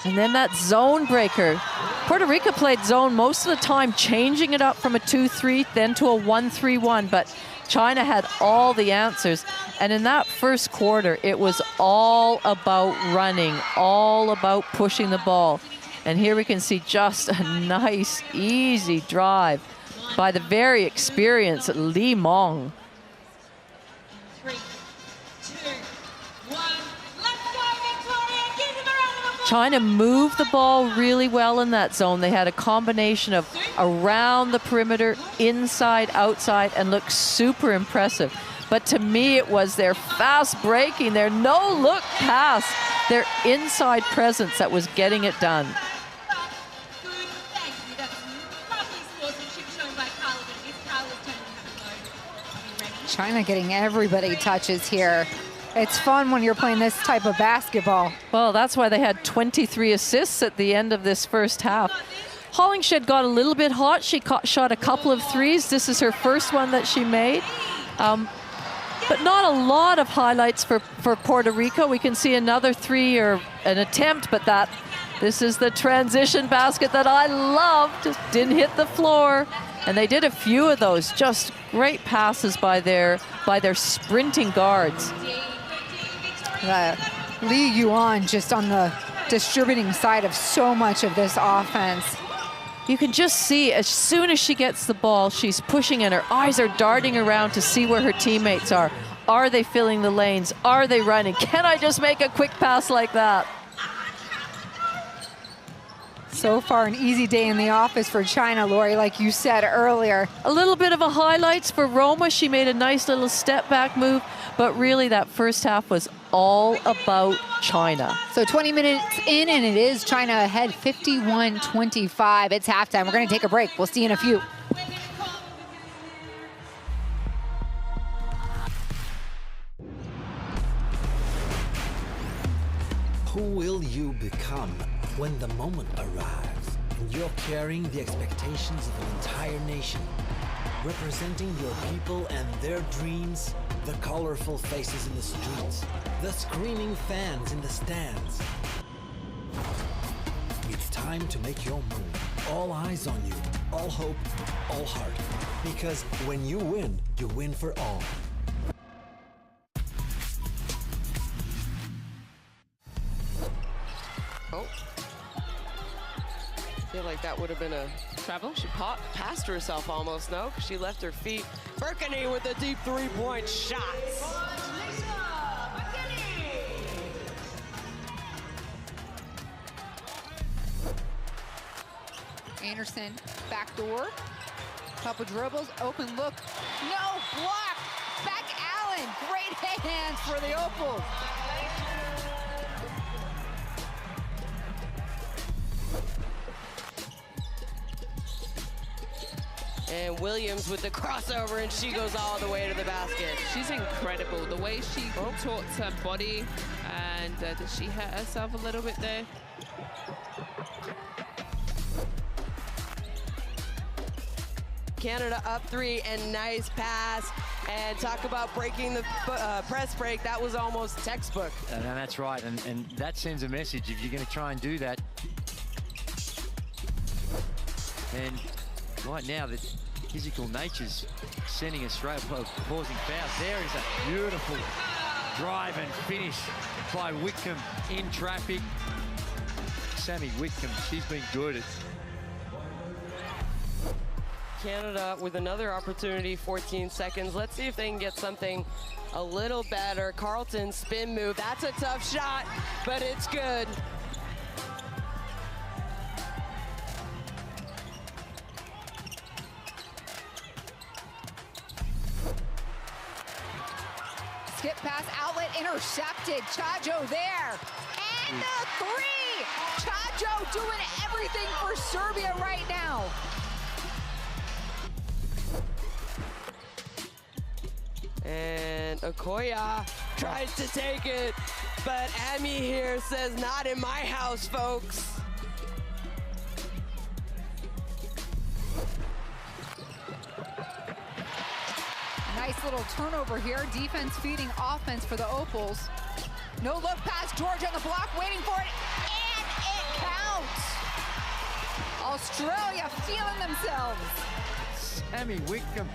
And then that zone breaker. Puerto Rico played zone most of the time, changing it up from a 2-3, then to a 1-3-1. But China had all the answers. And in that first quarter, it was all about running, all about pushing the ball. And here we can see just a nice, easy drive by the very experienced Li Mong. 3, 2, 1, let's go, Victoria! Give them a round of China moved the ball really well in that zone. They had a combination of around the perimeter, inside, outside, and looked super impressive. But to me, it was their fast breaking, their no-look pass, their inside presence that was getting it done. China getting everybody touches here. It's fun when you're playing this type of basketball. Well, that's why they had 23 assists at the end of this first half. Hollingshed got a little bit hot. She shot a couple of threes. This is her first one that she made. But not a lot of highlights for Puerto Rico. We can see another three or an attempt, but this is the transition basket that I loved. Didn't hit the floor. And they did a few of those. Just great passes by their sprinting guards. Li Yuan just on the distributing side of so much of this offense. You can just see as soon as she gets the ball, she's pushing and her eyes are darting around to see where her teammates are. Are they filling the lanes? Are they running? Can I just make a quick pass like that? So far, an easy day in the office for China, Lori, like you said earlier. A little bit of a highlights for Roma. She made a nice little step back move, but really that first half was all about China. So 20 minutes in, and it is China ahead 51-25. It's halftime. We're going to take a break. We'll see you in a few. Who will you become when the moment arrives and you're carrying the expectations of an entire nation, representing your people and their dreams, the colorful faces in the streets, the screaming fans in the stands? It's time to make your move. All eyes on you, all hope, all heart. Because when you win for all. Oh. I feel like that would have been a travel. She passed herself almost, no? Because she left her feet. Burkini with a deep three-point shot. Anderson, backdoor. Couple dribbles, open look. No block. Back Allen. Great hands for the Opals. And Williams with the crossover, and she goes all the way to the basket. She's incredible. The way she contorts her body, and did she hurt herself a little bit there? Canada up three, and nice pass. And talk about breaking the press break. That was almost textbook. And that's right, and that sends a message if you're going to try and do that. And right now, the physical nature's sending us straight, causing fouls. There is a beautiful drive and finish by Whitcomb in traffic. Sammy Whitcomb, she's been good. Canada with another opportunity, 14 seconds. Let's see if they can get something a little better. Carlton spin move. That's a tough shot, but it's good. Skip pass, outlet intercepted. Chajo there. And the three. Chajo doing everything for Serbia right now. And Okoya tries to take it, but Emmy here says, not in my house, folks. Nice little turnover here. Defense feeding offense for the Opals. No look pass. George on the block, waiting for it, and it counts. Australia feeling themselves. Sammy Whitcomb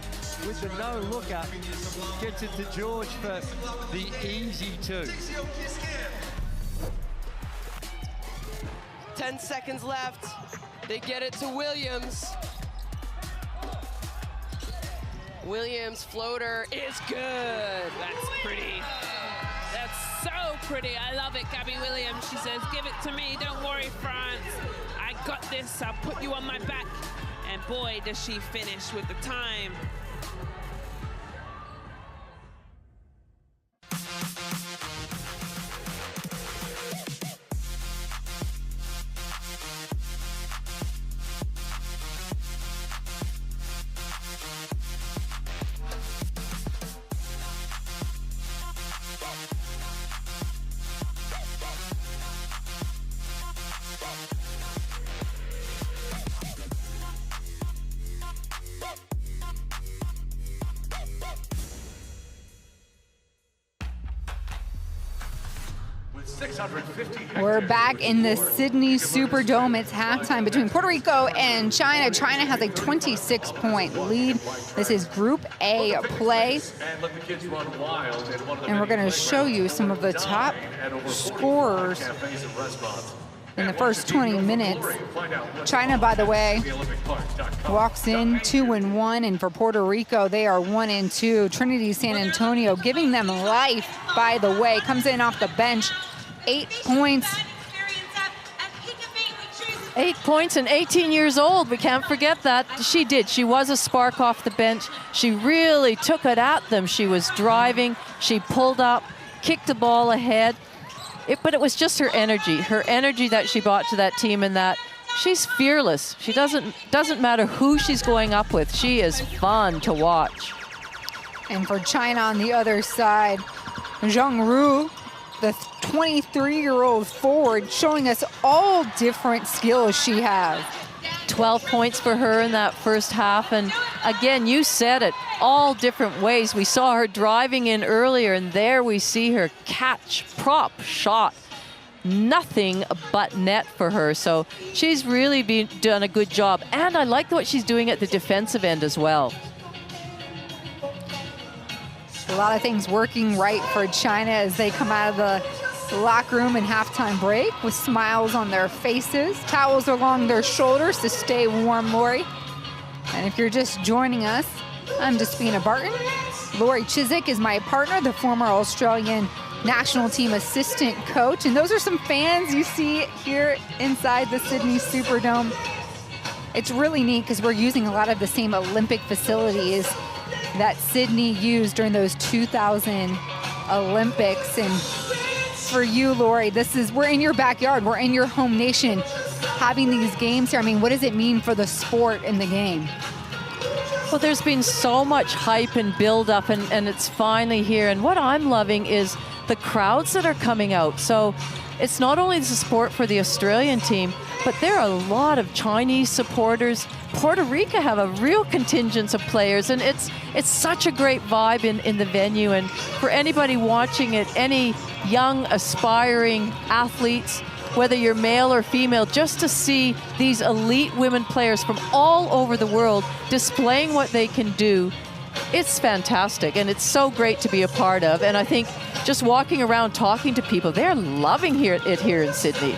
with the no-looker gets it to George for the easy two. 10 seconds left. They get it to Williams. Williams floater is good. That's pretty. That's so pretty. I love it, Gabby Williams. She says, give it to me, don't worry, France. I got this, I'll put you on my back. And boy, does she finish with the time. We're back in the Sydney Superdome. It's halftime between Puerto Rico and China. China has a 26-point lead. This is Group A play. And we're going to show you some of the top scorers in the first 20 minutes. China, by the way, walks in 2-1, and for Puerto Rico, they are 1-2. Trinity San Antonio giving them life, by the way, comes in off the bench. 8 points. 8 points and 18 years old. We can't forget that. She did. She was a spark off the bench. She really took it at them. She was driving. She pulled up, kicked the ball ahead. But it was just her energy that she brought to that team, and that she's fearless. She doesn't matter who she's going up with. She is fun to watch. And for China on the other side, Zhang Ru, the 23-year-old forward, showing us all different skills she has. 12 points for her in that first half. And again, you said it, all different ways. We saw her driving in earlier, and there we see her catch, prop, shot. Nothing but net for her. So she's really done a good job. And I like what she's doing at the defensive end as well. A lot of things working right for China as they come out of the locker room in halftime break with smiles on their faces, towels along their shoulders to stay warm, Lori. And if you're just joining us, I'm Despina Barton. Lori Chiswick is my partner, the former Australian national team assistant coach. And those are some fans you see here inside the Sydney Superdome. It's really neat because we're using a lot of the same Olympic facilities that Sydney used during those 2000 Olympics. And for you, Lori, we're in your backyard, we're in your home nation having these games here. I mean, what does it mean for the sport and the game? Well, there's been so much hype and build-up, and it's finally here. And what I'm loving is the crowds that are coming out. So it's not only the support for the Australian team, but there are a lot of Chinese supporters. Puerto Rico have a real contingent of players, and it's such a great vibe in the venue. And for anybody watching it, any young aspiring athletes, whether you're male or female, just to see these elite women players from all over the world displaying what they can do, it's fantastic, and it's so great to be a part of. And I think just walking around talking to people, they're loving it here in Sydney.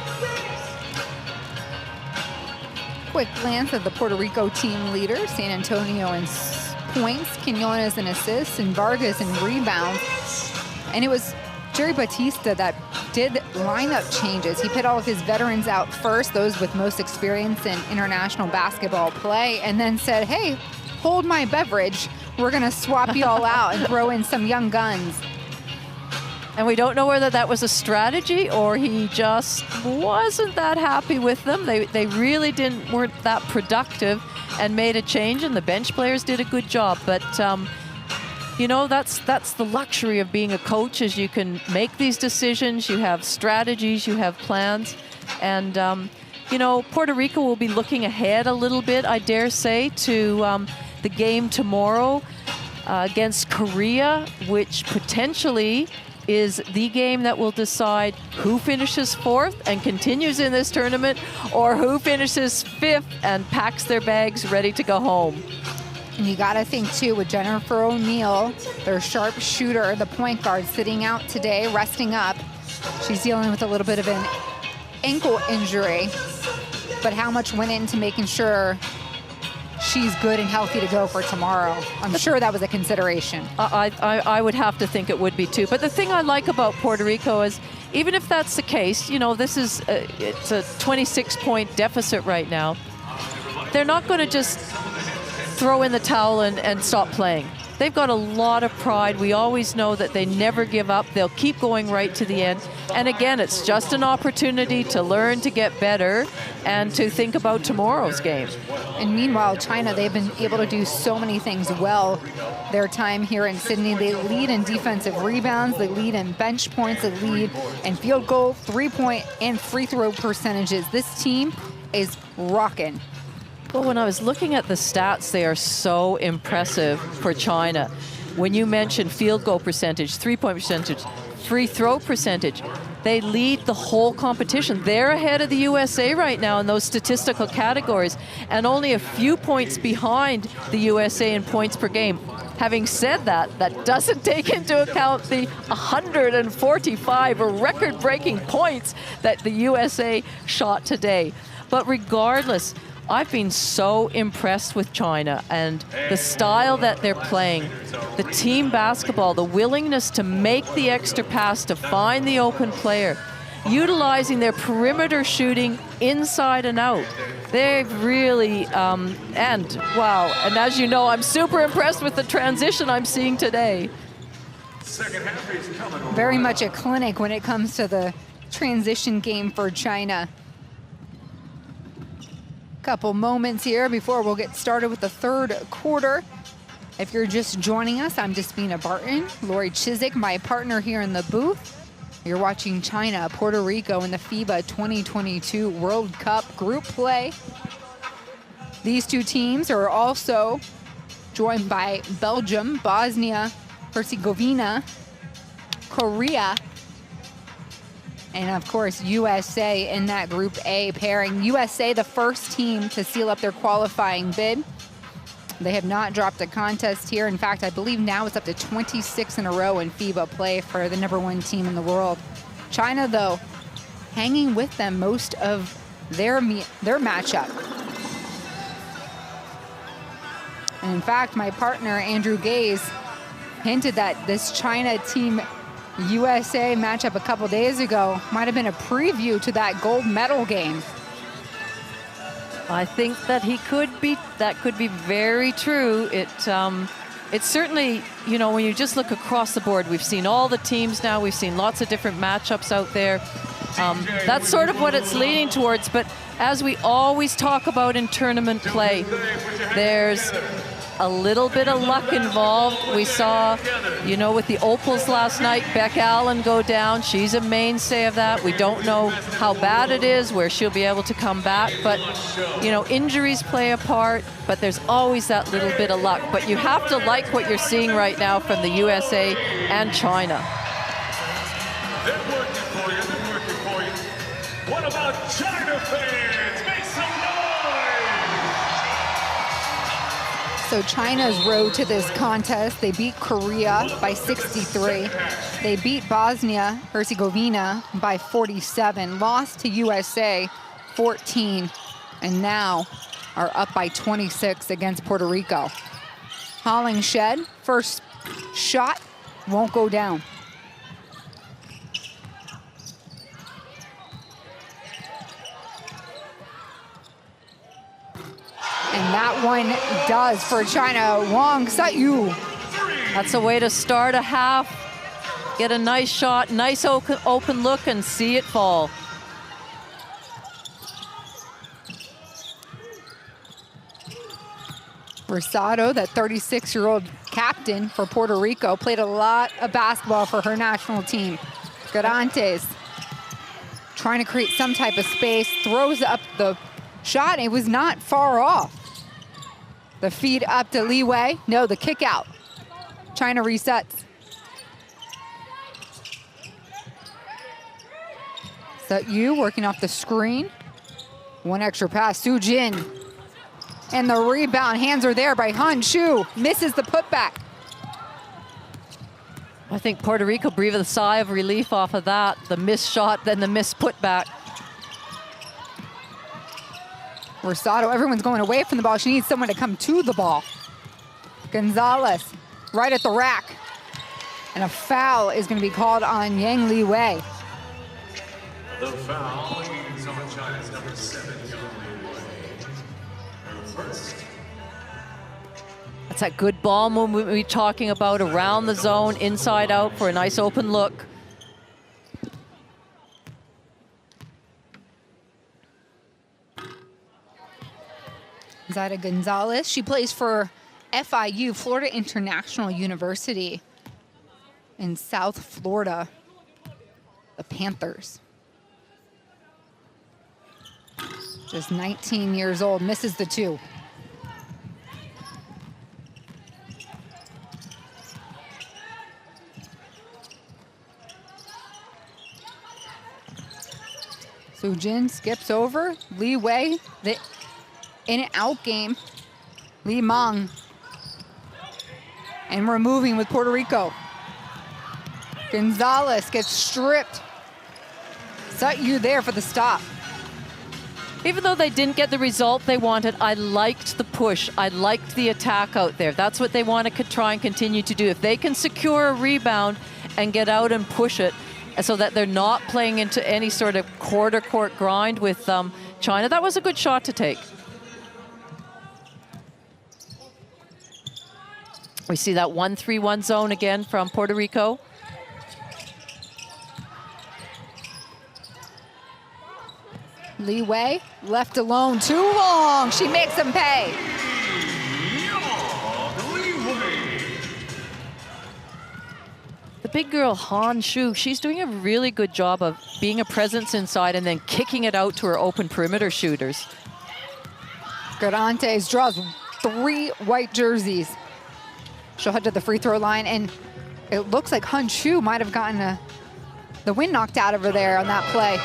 Quick glance at the Puerto Rico team leader, San Antonio in points, Quinones in assists, and Vargas in rebounds. And it was Jerry Batista that did lineup changes. He put all of his veterans out first, those with most experience in international basketball play, and then said, hey, hold my beverage. We're going to swap you all out and throw in some young guns. And we don't know whether that was a strategy or he just wasn't that happy with them. They really weren't that productive and made a change, and the bench players did a good job. But you know, that's the luxury of being a coach, is you can make these decisions, you have strategies, you have plans. And you know, Puerto Rico will be looking ahead a little bit, I dare say, to the game tomorrow against Korea, which potentially is the game that will decide who finishes fourth and continues in this tournament, or who finishes fifth and packs their bags ready to go home. And you got to think, too, with Jennifer O'Neill, their sharpshooter, the point guard, sitting out today, resting up. She's dealing with a little bit of an ankle injury, but how much went into making sure she's good and healthy to go for tomorrow. I'm sure that was a consideration. I would have to think it would be too. But the thing I like about Puerto Rico is, even if that's the case, you know, this is it's a 26-point deficit right now. They're not going to just throw in the towel and stop playing. They've got a lot of pride. We always know that they never give up. They'll keep going right to the end. And again, it's just an opportunity to learn to get better and to think about tomorrow's game. And meanwhile, China, they've been able to do so many things well their time here in Sydney. They lead in defensive rebounds. They lead in bench points. They lead in field goal, three-point, and free throw percentages. This team is rocking. Well, when I was looking at the stats, they are so impressive for China. When you mentioned field goal percentage, three-point percentage, free throw percentage, they lead the whole competition. They're ahead of the USA right now in those statistical categories, and only a few points behind the USA in points per game. Having said that, that doesn't take into account the 145 record-breaking points that the USA shot today. But regardless, I've been so impressed with China and the style that they're playing, the team basketball, the willingness to make the extra pass, to find the open player, utilizing their perimeter shooting inside and out. They've really, and wow, and as you know, I'm super impressed with the transition I'm seeing today. Very much a clinic when it comes to the transition game for China. Couple moments here before we'll get started with the third quarter. If you're just joining us, I'm Despina Barton, Lori Chizik, my partner here in the booth. You're watching China, Puerto Rico in the FIBA 2022 World Cup group play. These two teams are also joined by Belgium, Bosnia, Herzegovina, Korea, and of course, USA in that Group A pairing. USA, the first team to seal up their qualifying bid. They have not dropped a contest here. In fact, I believe now it's up to 26 in a row in FIBA play for the #1 team in the world. China, though, hanging with them most of their matchup. And in fact, my partner, Andrew Gaze, hinted that this China team USA matchup a couple days ago might have been a preview to that gold medal game. I think that that could be very true. It's certainly, you know, when you just look across the board, we've seen all the teams now, we've seen lots of different matchups out there. That's sort of what it's leaning towards, but as we always talk about in tournament play, there's a little bit of luck involved. We saw, you know, with the Opals last night, Beck Allen go down. She's a mainstay of that. We don't know how bad it is, where she'll be able to come back. But, you know, injuries play a part, but there's always that little bit of luck. But you have to like what you're seeing right now from the USA and China. They're working for you. They're working for you. What about China fans? Make some noise! So China's road to this contest, they beat Korea by 63. They beat Bosnia Herzegovina by 47, lost to USA 14, and now are up by 26 against Puerto Rico. Hollingshed, first shot, won't go down. And that one does for China. Wang Sayu. That's a way to start a half. Get a nice shot, nice open look, and see it fall. Rosado, that 36-year-old captain for Puerto Rico, played a lot of basketball for her national team. Garantes trying to create some type of space, throws up the shot. It was not far off. The feed up to Li Wei. No, the kick out. China resets. Yu working off the screen. One extra pass, Su Jin. And the rebound, hands are there by Han Shu. Misses the putback. I think Puerto Rico breathed a sigh of relief off of that. The missed shot, then the missed putback. Rosado, everyone's going away from the ball. She needs someone to come to the ball. Gonzalez, right at the rack. And a foul is going to be called on Yang Li Wei. The foul is on China's number 7, Yang Li Wei. Her first. That's that good ball movement we were talking about, around the zone, inside out for a nice open look. Zaida Gonzalez, she plays for FIU, Florida International University in South Florida, the Panthers. Just 19 years old, misses the 2. Su Jin skips over. Li Wei, the in and out game. Li Meng. And we're moving with Puerto Rico. Gonzalez gets stripped. Sutyu there for the stop. Even though they didn't get the result they wanted, I liked the push. I liked the attack out there. That's what they want to try and continue to do. If they can secure a rebound and get out and push it so that they're not playing into any sort of quarter court grind with China, that was a good shot to take. We see that 1-3-1 zone again from Puerto Rico. Li Wei left alone too long. She makes him pay. The big girl, Han Shu, she's doing a really good job of being a presence inside and then kicking it out to her open perimeter shooters. Garantes draws 3 white jerseys. She'll head to the free throw line, and it looks like Han Shu might have gotten the wind knocked out of her there on that play.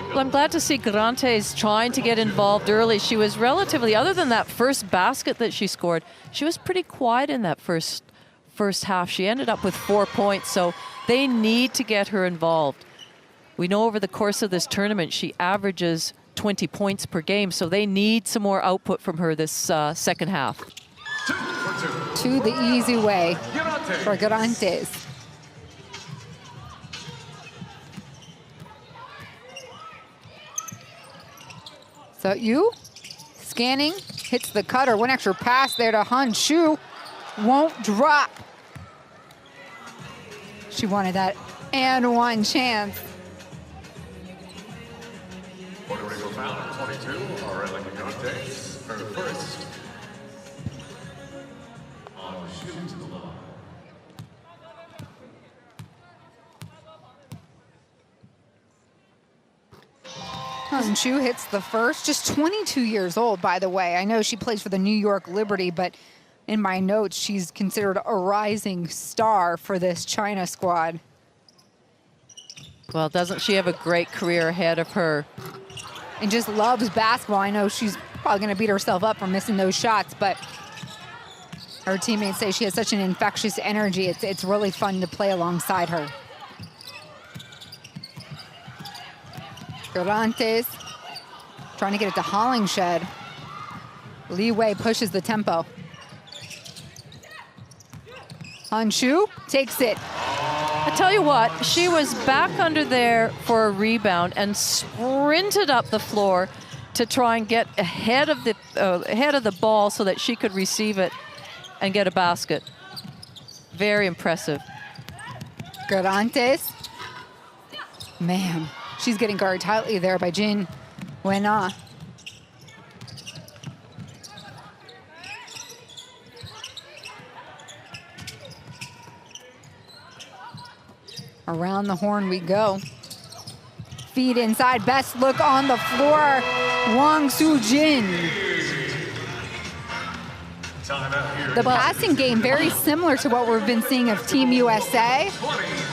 Well, I'm glad to see Garantes trying to get involved early. She was relatively, other than that first basket that she scored, she was pretty quiet in that first half. She ended up with 4 points, so they need to get her involved. We know over the course of this tournament, she averages 20 points per game, so they need some more output from her this second half. To the easy way for Garantes. So you scanning, hits the cutter. One extra pass there to Han Shu. Won't drop. She wanted that and one chance. Puerto Rico foul at 22, Aurelia Gigantes, her first. On Shu to the line. Han Shu hits the first, just 22 years old, by the way. I know she plays for the New York Liberty, but in my notes, she's considered a rising star for this China squad. Well, doesn't she have a great career ahead of her? And just loves basketball. I know she's probably going to beat herself up for missing those shots, but her teammates say she has such an infectious energy. It's really fun to play alongside her. Garantes trying to get it to Hollingshed. Li Wei pushes the tempo. Han Shu takes it. I tell you what, she was back under there for a rebound and sprinted up the floor to try and get ahead of the ball so that she could receive it and get a basket. Very impressive. Garantes. Man, she's getting guarded tightly there by Jin Wena. Around the horn we go. Feed inside, best look on the floor. Wang Sujin. The passing game very similar to what we've been seeing of Team USA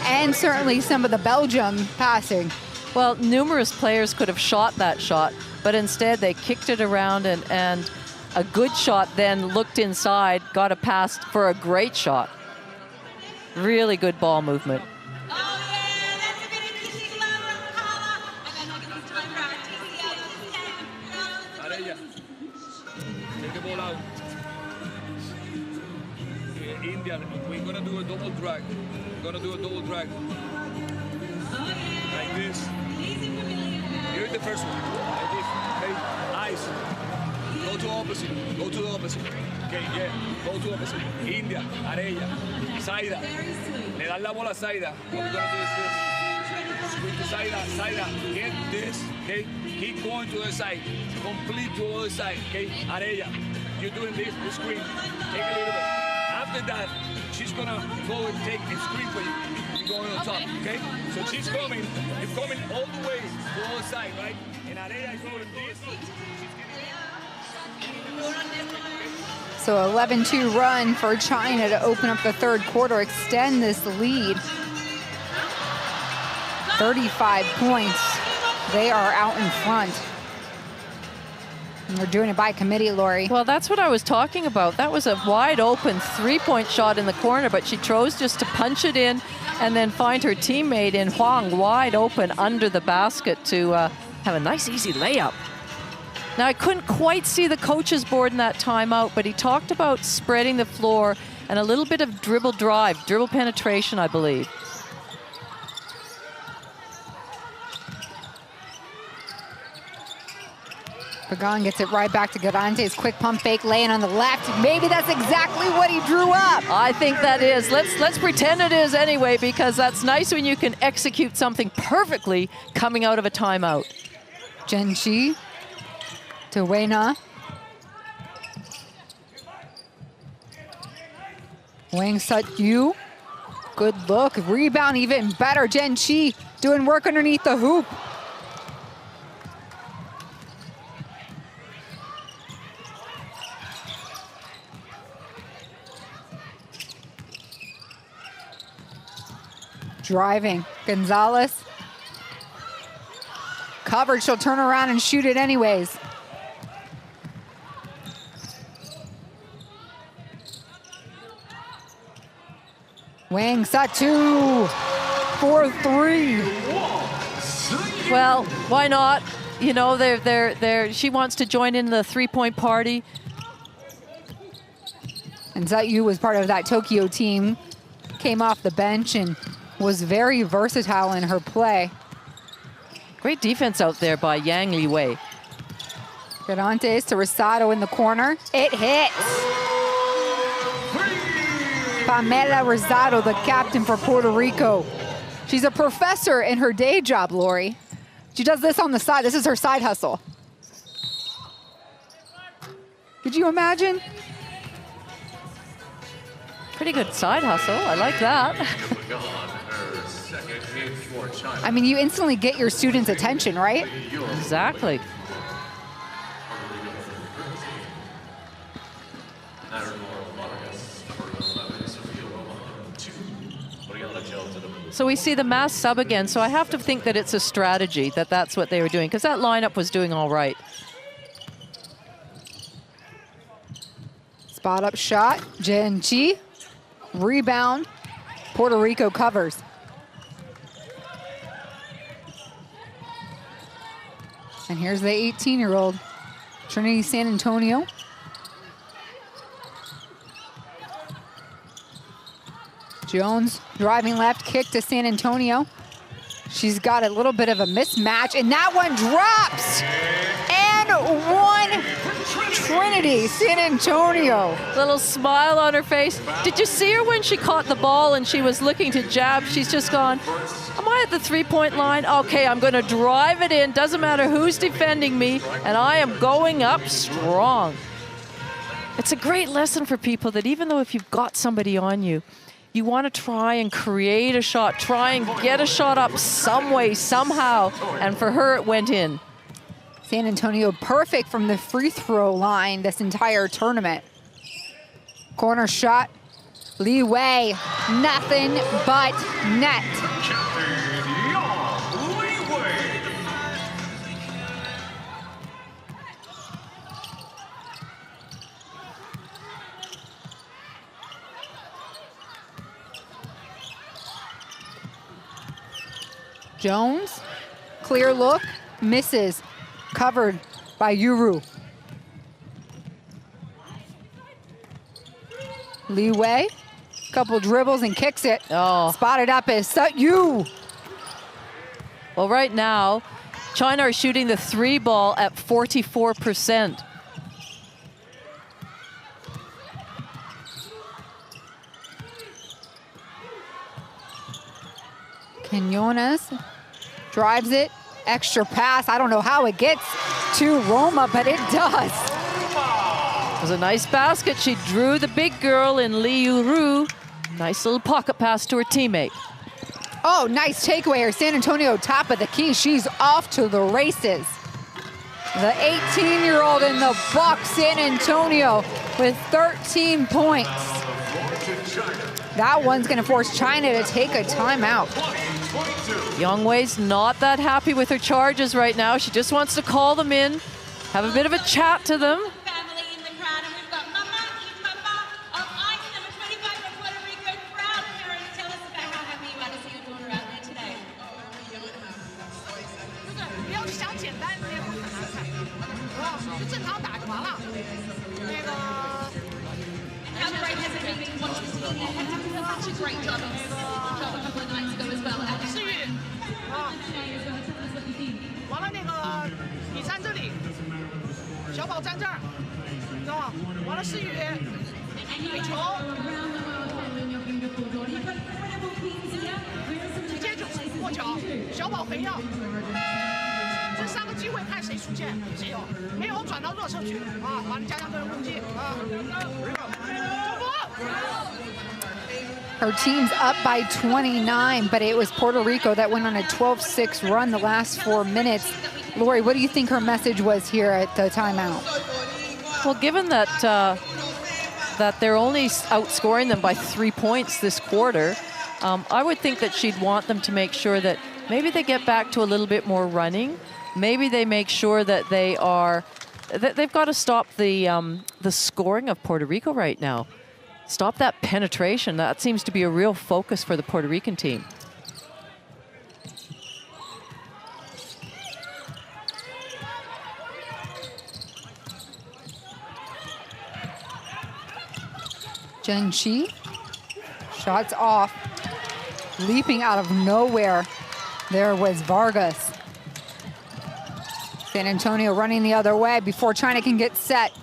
and certainly some of the Belgium passing. Well, numerous players could have shot that shot, but instead they kicked it around and a good shot then looked inside, got a pass for a great shot. Really good ball movement. Areia, we're gonna do a double drag. We're gonna do a double drag. Like this. Here's the first one. Like this. Okay. Eyes. Go to opposite. Go to the opposite. Okay, yeah. Go to opposite. India, Areia, Saida. Le das la bola a Saida. What we're gonna do is this. Squeeze to Saida, Saida. Get this. Okay. Keep going to the side. Complete to the other side. Okay. Areia. You're doing this, the screen. Take a little bit. After that, she's gonna go and take a screen for you. You're going on top, okay? So she's coming. You're coming all the way to the other side, right? And Areia is doing this. So 11-2 run for China to open up the third quarter, extend this lead. 35 points. They are out in front. And they're doing it by committee, Lori. Well, that's what I was talking about. That was a wide open three-point shot in the corner, but she chose just to punch it in and then find her teammate in Huang wide open under the basket to have a nice, easy layup. Now, I couldn't quite see the coach's board in that timeout, but he talked about spreading the floor and a little bit of dribble drive, dribble penetration, I believe. Pagan gets it right back to Garante's quick pump fake, laying on the left. Maybe that's exactly what he drew up. I think that is. Let's pretend it is anyway, because that's nice when you can execute something perfectly coming out of a timeout. Zhenqi to Weina. Wang Sut-yu. Good look. Rebound even better. Zhenqi doing work underneath the hoop. Driving. Gonzalez. Covered. She'll turn around and shoot it anyways. Wang Satu for three. Well, why not? You know, she wants to join in the three-point party. And Satu was part of that Tokyo team. Came off the bench and was very versatile in her play. Great defense out there by Yang Liwei. Garantes to Rosado in the corner. It hits. Pamela Rosado, the captain for Puerto Rico. She's a professor in her day job, Lori. She does this on the side. This is her side hustle. Could you imagine? Pretty good side hustle. I like that. I mean, you instantly get your students' attention, right? Exactly. So we see the mass sub again, so I have to think that it's a strategy, that's what they were doing, because that lineup was doing all right. Spot up shot, Zhenqi. Rebound, Puerto Rico covers. And here's the 18-year-old, Trinity San Antonio. Jones driving left, kick to San Antonio. She's got a little bit of a mismatch, and that one drops. And one, Trinity San Antonio. Little smile on her face. Did you see her when she caught the ball and she was looking to jab? She's just gone, am I at the three-point line? Okay, I'm going to drive it in. Doesn't matter who's defending me, and I am going up strong. It's a great lesson for people that even though if you've got somebody on you, you want to try and create a shot, try and get a shot up some way, somehow, and for her it went in. San Antonio perfect from the free throw line this entire tournament. Corner shot, Li Wei, nothing but net. Jones, clear look, misses, covered by Yuru. Li Wei Couple dribbles and kicks it. Oh. Spotted up as Sutyu. Well, right now, China are shooting the 3 ball at 44%. Quinones drives it. Extra pass. I don't know how it gets to Roma, but it does. It was a nice basket. She drew the big girl in Liu Ru. Nice little pocket pass to her teammate. Oh, nice takeaway. Her San Antonio top of the key. She's off to the races. The 18-year-old in the box, San Antonio, with 13 points. That one's going to force China to take a timeout. Yang Wei's not that happy with her charges right now. She just wants to call them in, have a bit of a chat to them. Family in the crowd, and we've got Mama of Ice, number 25 from Puerto Rico, proud parents. Tell us about how happy you are to see your daughter out there today. 不要想简单的那会儿很难看，就正常打就完了。那个。 How great has it been to watch you singing? You had such a great job a couple of nights ago as well. 世宇，完了那个你站这里，小宝站这儿，知道吗？完了世宇，给球，直接就过脚，小宝回要。这3个机会看谁出现，谁有，没有转到弱侧去啊，完了加强个人攻击啊。 Her team's up by 29, but it was Puerto Rico that went on a 12-6 run the last 4 minutes. Lori, what do you think her message was here at the timeout? Well, given that that they're only outscoring them by 3 points this quarter, I would think that she'd want them to make sure that maybe they get back to a little bit more running. Maybe they make sure that they've got to stop the scoring of Puerto Rico right now. Stop that penetration. That seems to be a real focus for the Puerto Rican team. Jen Shi, shots off, leaping out of nowhere. There was Vargas. San Antonio running the other way before China can get set.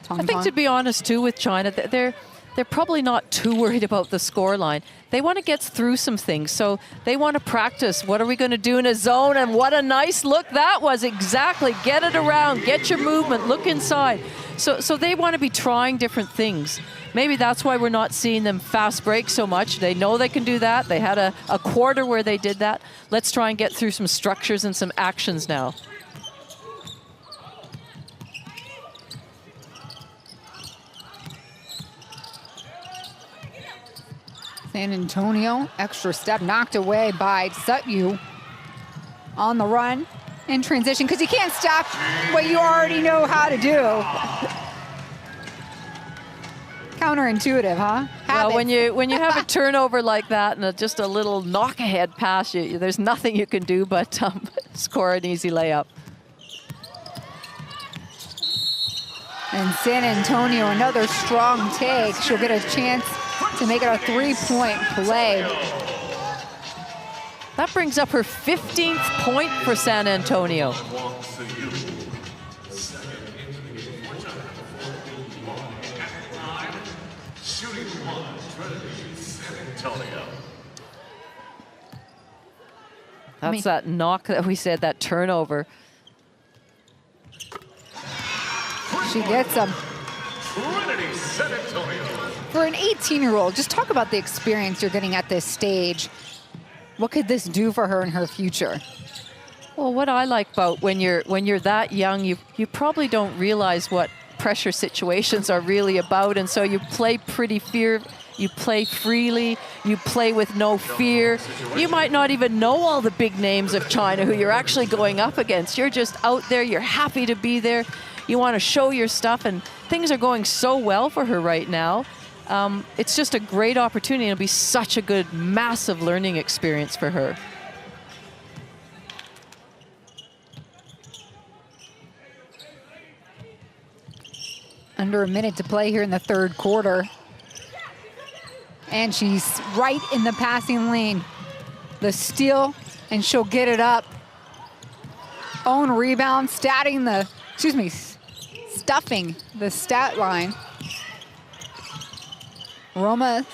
I think, to be honest, too, with China, they're probably not too worried about the score line. They want to get through some things, so they want to practice. What are we going to do in a zone? And what a nice look that was. Exactly. Get it around. Get your movement. Look inside. So they want to be trying different things. Maybe that's why we're not seeing them fast break so much. They know they can do that. They had a quarter where they did that. Let's try and get through some structures and some actions now. San Antonio, extra step knocked away by Sutyu. On the run, in transition, because you can't stop what you already know how to do. Counterintuitive, huh? Well, when you have a turnover like that and just a little knock ahead pass, there's nothing you can do but score an easy layup. And San Antonio, another strong take. She'll get a chance to make it a 3-point play. That brings up her 15th point for San Antonio. That's that knock that we said, that turnover. She gets them. For an 18-year-old, just talk about the experience you're getting at this stage. What could this do for her in her future? Well, what I like about when you're that young, you probably don't realize what pressure situations are really about, and so you play you play freely, you play with no fear. You might not even know all the big names of China who you're actually going up against. You're just out there, you're happy to be there, you want to show your stuff, and things are going so well for her right now. It's just a great opportunity. It'll be such a good, massive learning experience for her. Under a minute to play here in the third quarter. And she's right in the passing lane. The steal, and she'll get it up. Own rebound, stuffing the stat line. Roma,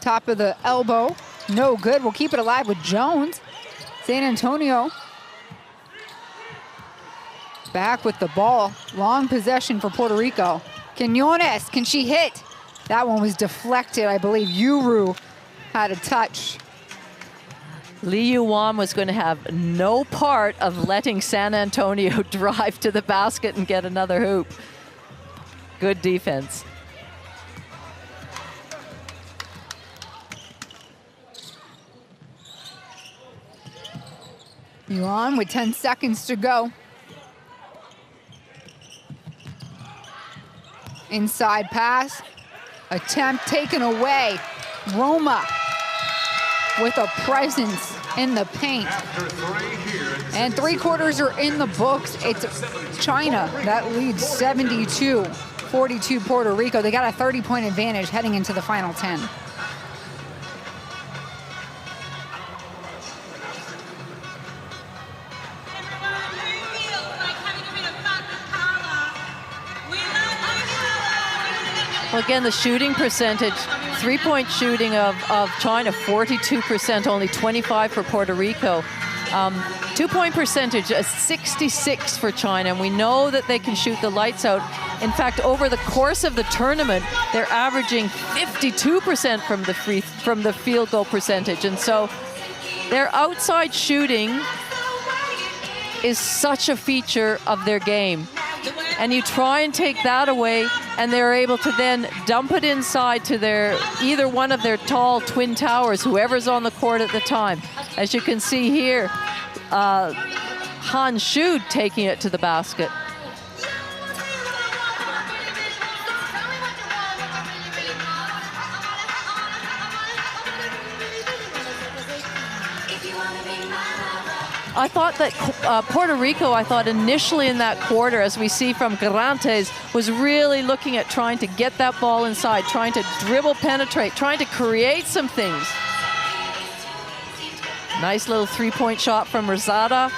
top of the elbow, no good. We'll keep it alive with Jones. San Antonio back with the ball. Long possession for Puerto Rico. Quinones, can she hit? That one was deflected, I believe. Yuru had a touch. Lee Yuan was going to have no part of letting San Antonio drive to the basket and get another hoop. Good defense. Yuan with 10 seconds to go. Inside pass. Attempt taken away. Roma with a presence in the paint. And 3 quarters are in the books. It's China that leads 72-42 Puerto Rico. They got a 30-point advantage heading into the final 10. Well, again, the shooting percentage, 3-point shooting of China, 42%, only 25 for Puerto Rico. 2-point percentage, 66 for China, and we know that they can shoot the lights out. In fact, over the course of the tournament, they're averaging 52% from the field goal percentage, and so their outside shooting is such a feature of their game. And you try and take that away, and they're able to then dump it inside to either one of their tall twin towers, whoever's on the court at the time. As you can see here, Han Shu taking it to the basket. I thought that Puerto Rico, initially in that quarter, as we see from Garantes, was really looking at trying to get that ball inside, trying to dribble, penetrate, trying to create some things. Nice little 3-point shot from Rosada.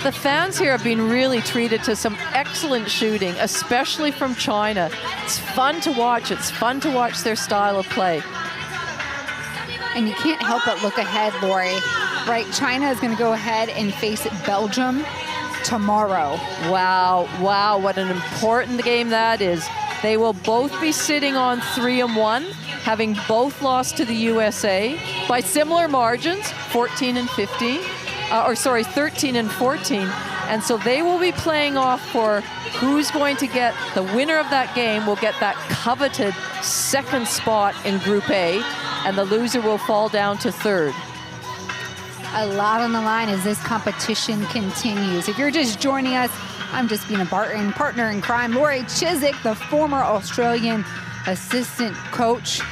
The fans here have been really treated to some excellent shooting, especially from China. It's fun to watch. It's fun to watch their style of play. And you can't help but look ahead, Lori. Right, China is going to go ahead and face Belgium tomorrow. Wow, what an important game that is. They will both be sitting on 3-1, having both lost to the USA by similar margins, 13 and 14. And so they will be playing off for who's going to get the winner of that game will get that coveted second spot in Group A, and the loser will fall down to third. A lot on the line as this competition continues. If you're just joining us, I'm Despina Barton, partner in crime, Lori Chiswick, the former Australian assistant coach.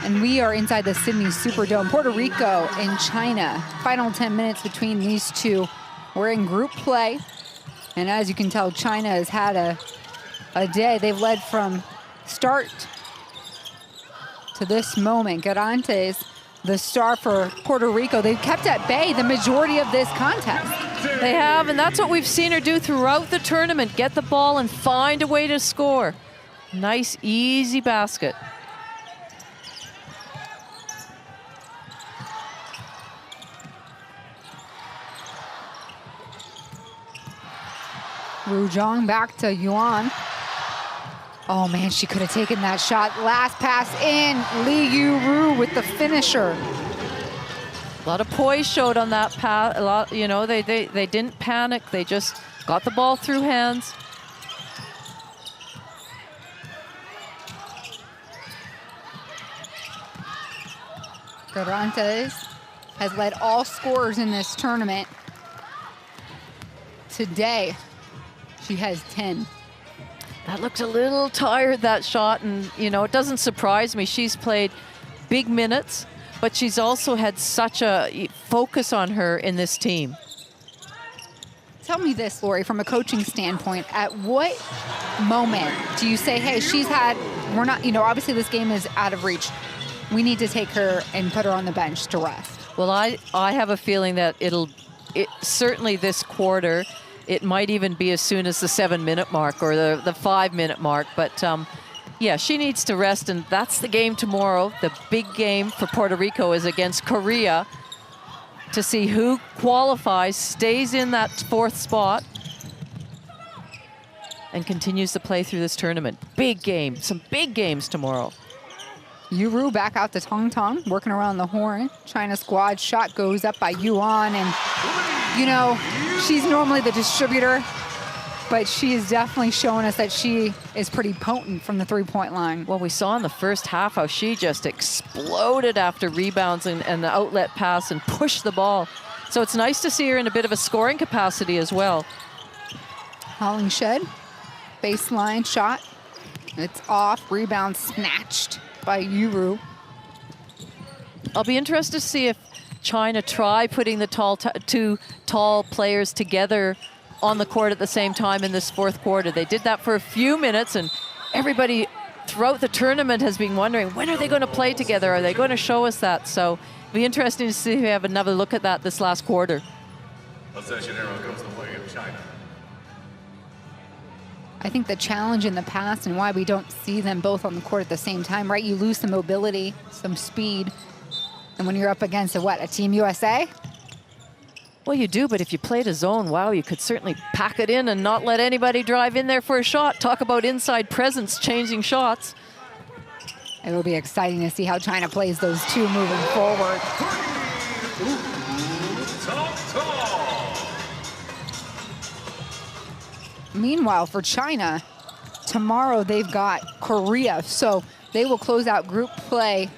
And we are inside the Sydney Superdome, Puerto Rico and China. Final 10 minutes between these two. We're in group play. And as you can tell, China has had a day. They've led from start to this moment. Garantes, the star for Puerto Rico, they've kept at bay the majority of this contest. They have, and that's what we've seen her do throughout the tournament. Get the ball and find a way to score. Nice, easy basket. Ru Zhang back to Yuan. Oh man, she could have taken that shot. Last pass in. Li Yu-ru with the finisher. A lot of poise showed on that pass. A lot, you know, they didn't panic. They just got the ball through hands. Garantes has led all scorers in this tournament. Today, she has 10. That looked a little tired, that shot, and you know, it doesn't surprise me. She's played big minutes, but she's also had such a focus on her in this team. tell me this, Lori, from a coaching standpoint, at what moment do you say, hey, we're not, obviously this game is out of reach. We need to take her and put her on the bench to rest. Well, I have a feeling that certainly this quarter, it might even be as soon as the 7-minute mark or the 5-minute mark. But yeah, she needs to rest, and that's the game tomorrow. The big game for Puerto Rico is against Korea to see who qualifies, stays in that 4th spot, and continues to play through this tournament. Big game, some big games tomorrow. Yuru back out to Tong Tong, working around the horn. China squad shot goes up by Yuan, and she's normally the distributor, but she is definitely showing us that she is pretty potent from the 3-point line. Well, we saw in the first half how she just exploded after rebounds and the outlet pass and pushed the ball. So it's nice to see her in a bit of a scoring capacity as well. Hollingshed, baseline shot. It's off, rebound snatched by Yuru. I'll be interested to see if China try putting the two tall players together on the court at the same time in this 4th quarter. They did that for a few minutes, and everybody throughout the tournament has been wondering, when are they going to play together? Are they going to show us that? So it'll be interesting to see if we have another look at that this last quarter. Possession arrow goes the way of China. I think the challenge in the past and why we don't see them both on the court at the same time, right? You lose some mobility, some speed. And when you're up against a Team USA? Well, you do, but if you played a zone, wow, you could certainly pack it in and not let anybody drive in there for a shot. Talk about inside presence, changing shots. It'll be exciting to see how China plays those two moving forward. Meanwhile, for China, tomorrow they've got Korea, so they will close out group play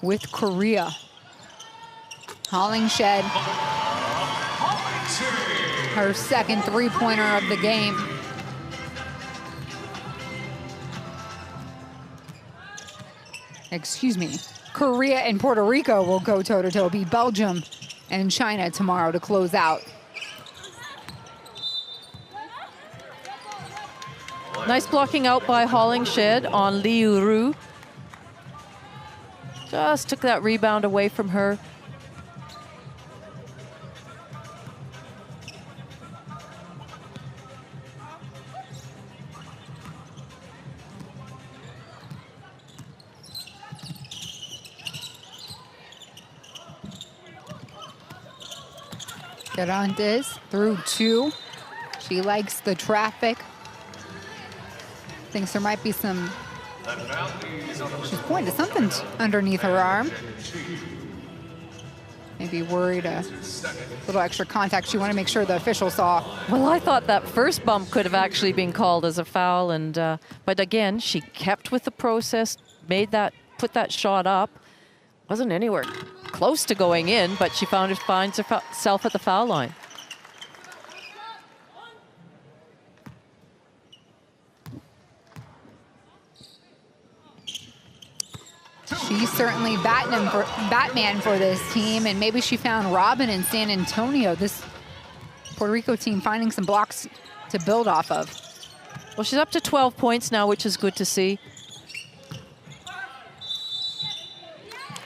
with Korea. Hollingshed, her 2nd 3-pointer of the game. Excuse me. Korea and Puerto Rico will go toe-to-toe, be Belgium and China tomorrow to close out. Nice blocking out by Hollingshed on Liu Ru. Just took that rebound away from her. Garantes through 2. She likes the traffic. Thinks there might be some, she's pointing to something underneath her arm. Maybe worried a little extra contact. She wanted to make sure the official saw. Well, I thought that first bump could have actually been called as a foul, and but again, she kept with the process, put that shot up. Wasn't anywhere close to going in, but she finds herself at the foul line. She's certainly Batman for this team, and maybe she found Robin in San Antonio. This Puerto Rico team finding some blocks to build off of. Well, she's up to 12 points now, which is good to see.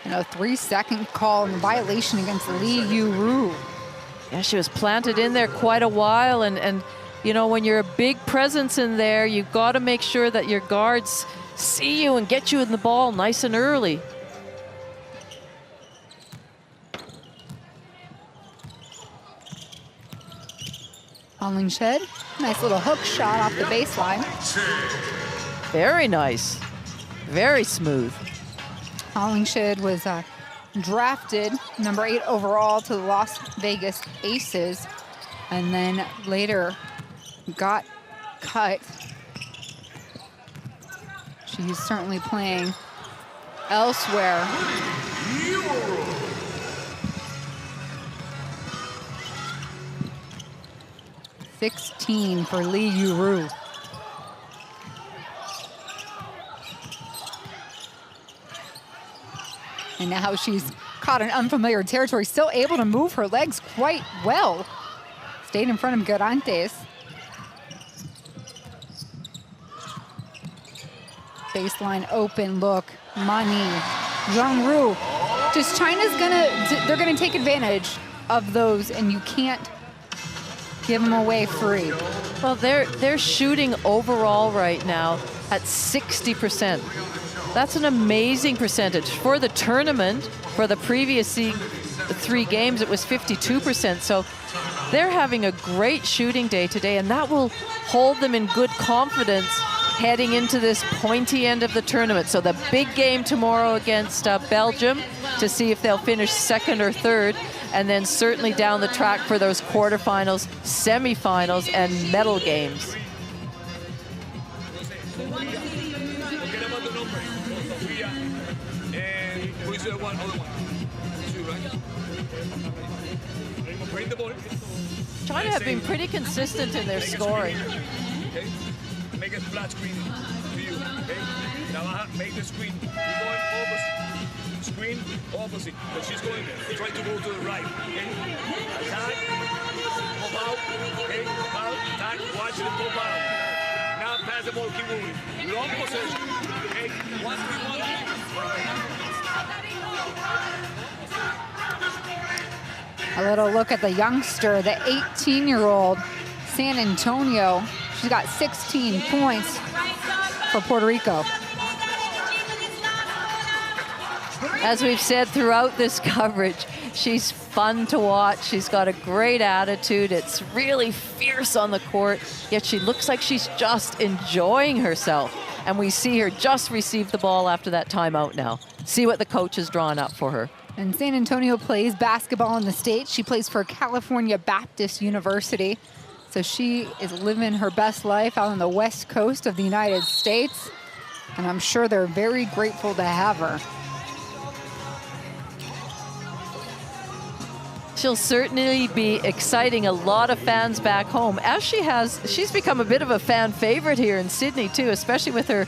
And a 3-second call in violation against Lee Yu-Ru. Yeah, she was planted in there quite a while, and you know, when you're a big presence in there, you've got to make sure that your guards see you and get you in the ball nice and early. Hollingshed, nice little hook shot off the baseline. Very nice, very smooth. Hollingshed was drafted number 8 overall to the Las Vegas Aces, and then later got cut. She's certainly playing elsewhere. 16 for Lee Yu-Ru. And now she's caught in unfamiliar territory, still able to move her legs quite well. stayed in front of Garantes. Baseline open look. Mani, Zhangru. Just they're gonna take advantage of those, and you can't give them away free. Well, they're shooting overall right now at 60%. That's an amazing percentage. For the tournament, for the previous 3 games, it was 52%. So they're having a great shooting day today, and that will hold them in good confidence heading into this pointy end of the tournament. So the big game tomorrow against Belgium to see if they'll finish 2nd or 3rd, and then certainly down the track for those quarterfinals, semifinals, and medal games. China have been pretty consistent in their scoring. Okay? Make a flat screen to you. Okay? Now make the screen. You're going opposite. Screen opposite. But she's going try to go to the right. Okay? Attack. Pop out. Okay? Pop out. Attack. Watch it pop out. Now pass the ball. Keep moving. Long possession. Okay? 1-3-1. A little look at the youngster, the 18-year-old San Antonio. She's got 16 points for Puerto Rico. As we've said throughout this coverage, she's fun to watch. She's got a great attitude. It's really fierce on the court, yet she looks like she's just enjoying herself. And we see her just receive the ball after that timeout now. See what the coach has drawn up for her. And San Antonio plays basketball in the States. She plays for California Baptist University. So she is living her best life out on the west coast of the United States. And I'm sure they're very grateful to have her. She'll certainly be exciting a lot of fans back home, as she's become a bit of a fan favorite here in Sydney too, especially with her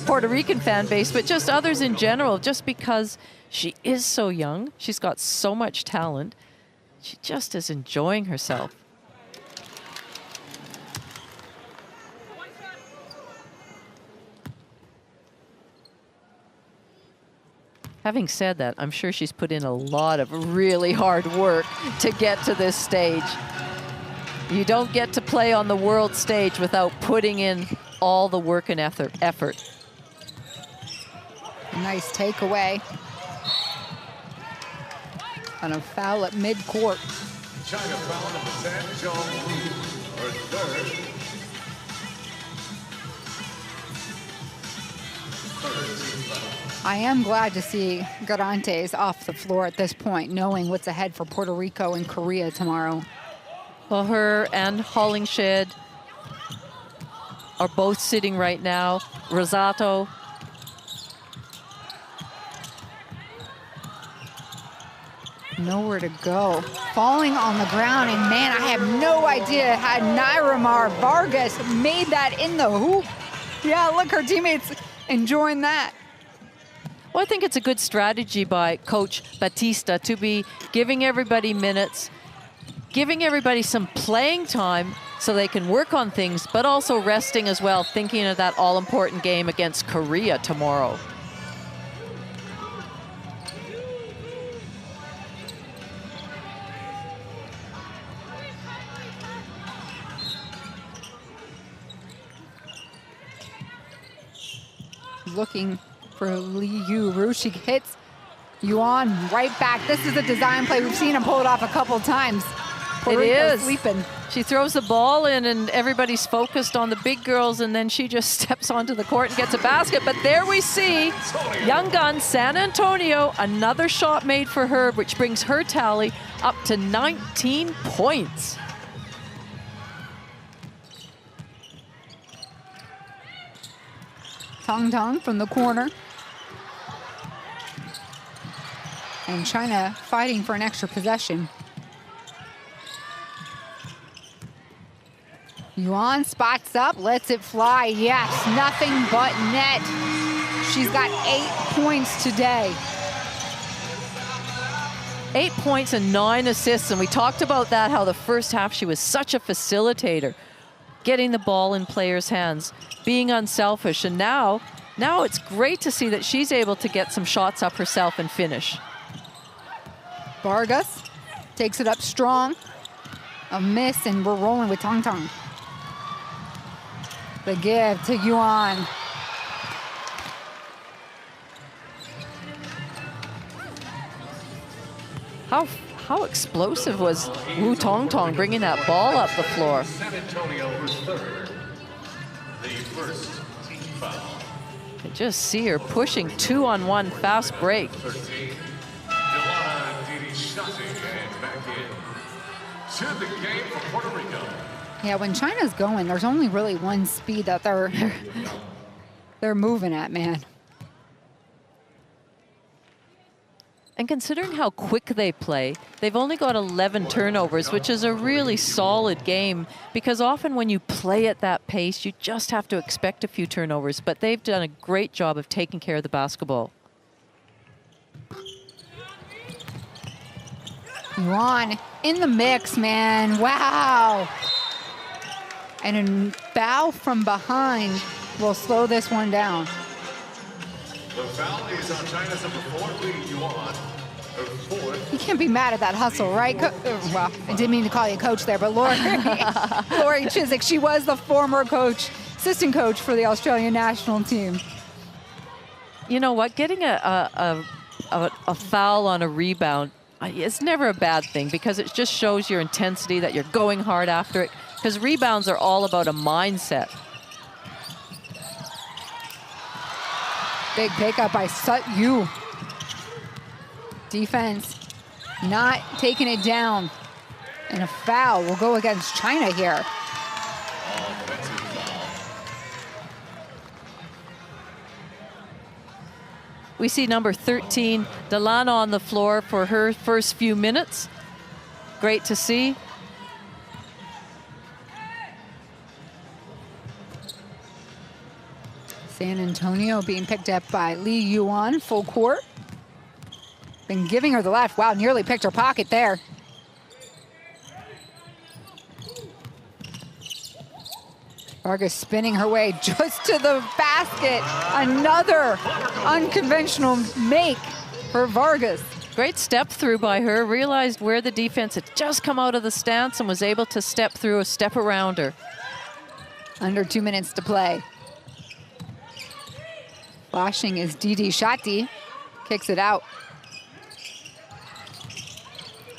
Puerto Rican fan base, but just others in general, just because she is so young. She's got so much talent. She just is enjoying herself. Having said that, I'm sure she's put in a lot of really hard work to get to this stage. You don't get to play on the world stage without putting in all the work and effort. Nice takeaway. On a foul at midcourt. China foul number 10, Zhang, her third. I am glad to see Garantes off the floor at this point, knowing what's ahead for Puerto Rico and Korea tomorrow. Well, her and Hollingshed are both sitting right now. Rosato. Nowhere to go. Falling on the ground, and man, I have no idea how Nairamar Vargas made that in the hoop. Yeah, look, her teammates enjoying that. Well, I think it's a good strategy by Coach Batista to be giving everybody minutes, giving everybody some playing time so they can work on things, but also resting as well, thinking of that all-important game against Korea tomorrow. Looking for Li Yu. She hits Yuan right back. This is a design play. We've seen him pull it off a couple times. Puerto Rico sleeping. She throws the ball in and everybody's focused on the big girls, and then she just steps onto the court and gets a basket. But there we see young gun San Antonio, another shot made for her, which brings her tally up to 19 points. Tong Tong from the corner. And China fighting for an extra possession. Yuan spots up, lets it fly. Yes, nothing but net. She's got 8 points today. 8 points and 9 assists, and we talked about that, how the first half she was such a facilitator, getting the ball in players' hands, being unselfish, and now it's great to see that she's able to get some shots up herself and finish. Vargas takes it up strong. A miss, and we're rolling with Tong Tong. The give to Yuan. How explosive was Wu Tong Tong bringing that ball up the floor? San Antonio was third. The first team foul. You just see her pushing 2-on-1 fast break. 13. Yolanda Didi-Shati and back in to the game for Puerto Rico. Yeah, when China's going, there's only really one speed that they're moving at, man. And considering how quick they play, they've only got 11 turnovers, which is a really solid game, because often when you play at that pace, you just have to expect a few turnovers, but they've done a great job of taking care of the basketball. Yuan in the mix, man. Wow. And a foul from behind will slow this one down. The foul is on China's number 4, Li Yuan. Her fourth. You can't be mad at that hustle, right? Well, I didn't mean to call you a coach there, but Lori Chiswick, she was the former coach, assistant coach for the Australian national team. You know what? Getting a foul on a rebound, it's never a bad thing, because it just shows your intensity, that you're going hard after it, because rebounds are all about a mindset. Big pickup by Sut Yu. Defense not taking it down. And a foul will go against China here. Offensive foul. We see number 13, Delana, on the floor for her first few minutes. Great to see. San Antonio being picked up by Li Yuan, full court. Been giving her the left. Wow, nearly picked her pocket there. Vargas spinning her way just to the basket. Another unconventional make for Vargas. Great step through by her. Realized where the defense had just come out of the stance and was able to step through, a step around her. Under 2 minutes to play. Flashing is Didi-Shati. Kicks it out.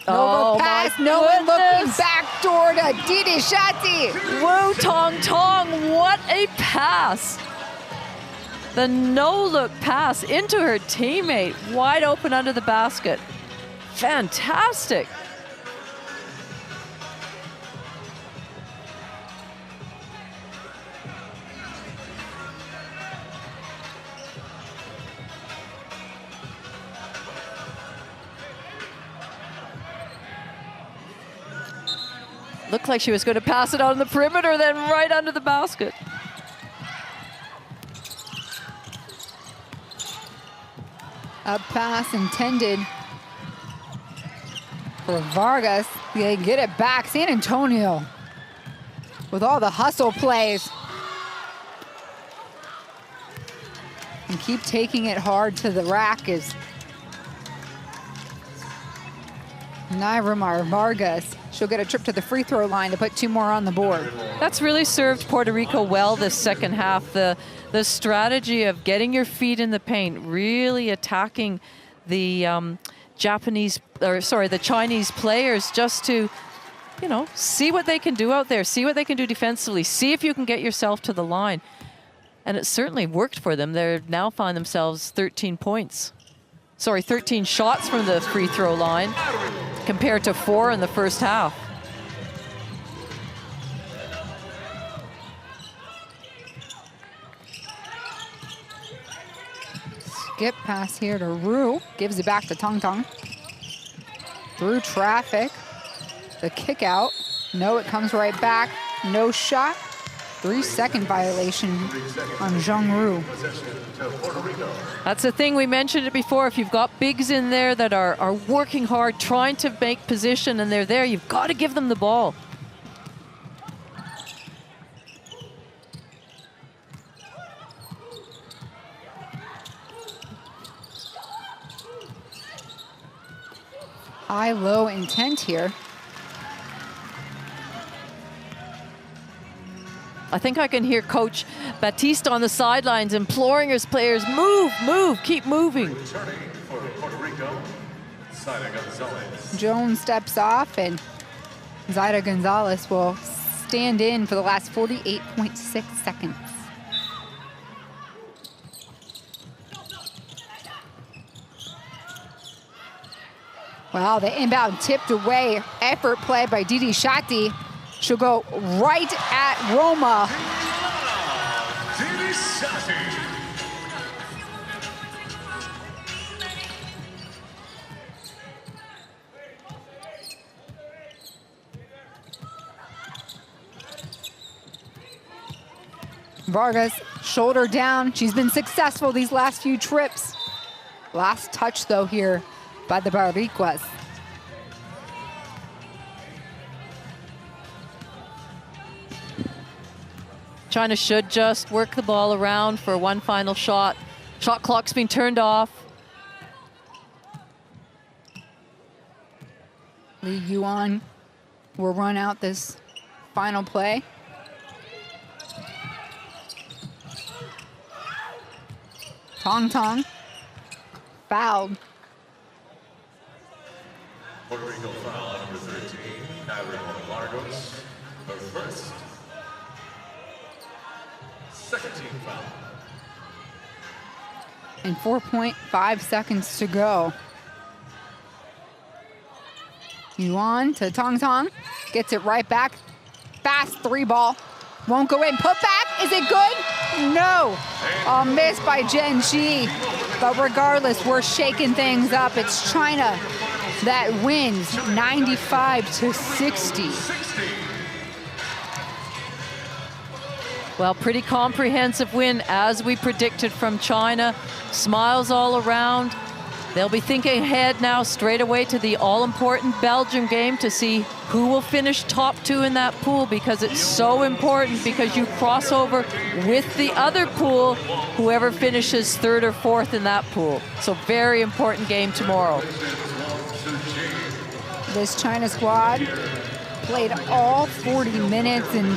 Oh, pass, no one looking back door to Didi-Shati. Wu Tong Tong, what a pass. The no-look pass into her teammate, wide open under the basket. Fantastic. Looked like she was going to pass it on the perimeter, then right under the basket. A pass intended for Vargas. They get it back. San Antonio with all the hustle plays. And keep taking it hard to the rack is Nairumar Vargas. She'll get a trip to the free throw line to put 2 more on the board. That's really served Puerto Rico well this second half. The strategy of getting your feet in the paint, really attacking the the Chinese players, just to, you know, see what they can do out there, see what they can do defensively, see if you can get yourself to the line. And it certainly worked for them. They now find themselves 13 shots from the free throw line, compared to 4 in the first half. Skip pass here to Rue. Gives it back to Tong Tong. Through traffic. The kick out. No, it comes right back. No shot. 3-second violation on Zhang Ru. That's the thing, we mentioned it before. If you've got bigs in there that are working hard, trying to make position, and they're there, you've got to give them the ball. High-low intent here. I think I can hear Coach Batiste on the sidelines imploring his players, move, move, keep moving. Returning for Puerto Rico, Zaida Gonzalez. Jones steps off, and Zaida Gonzalez will stand in for the last 48.6 seconds. Wow, the inbound tipped away. Effort play by Didi Shati. She'll go right at Roma. Didi Shati. Vargas, shoulder down. She's been successful these last few trips. Last touch, though, here by the Boricuas. China should just work the ball around for one final shot. Shot clock's been turned off. Li Yuan will run out this final play. Tong Tong fouled. Puerto Rico foul number 13, Navarro Vargas, the first. Second team foul. And 4.5 seconds to go. Yuan to Tong Tong, gets it right back. Fast three ball, won't go in. Put back, is it good? No, a miss by Zhen Shi. But regardless, we're shaking things up. It's China that wins 95-60. Well, pretty comprehensive win as we predicted from China. Smiles all around. They'll be thinking ahead now straight away to the all-important Belgium game to see who will finish top two in that pool, because it's so important, because you cross over with the other pool, whoever finishes third or fourth in that pool. So very important game tomorrow. This China squad played all 40 minutes, and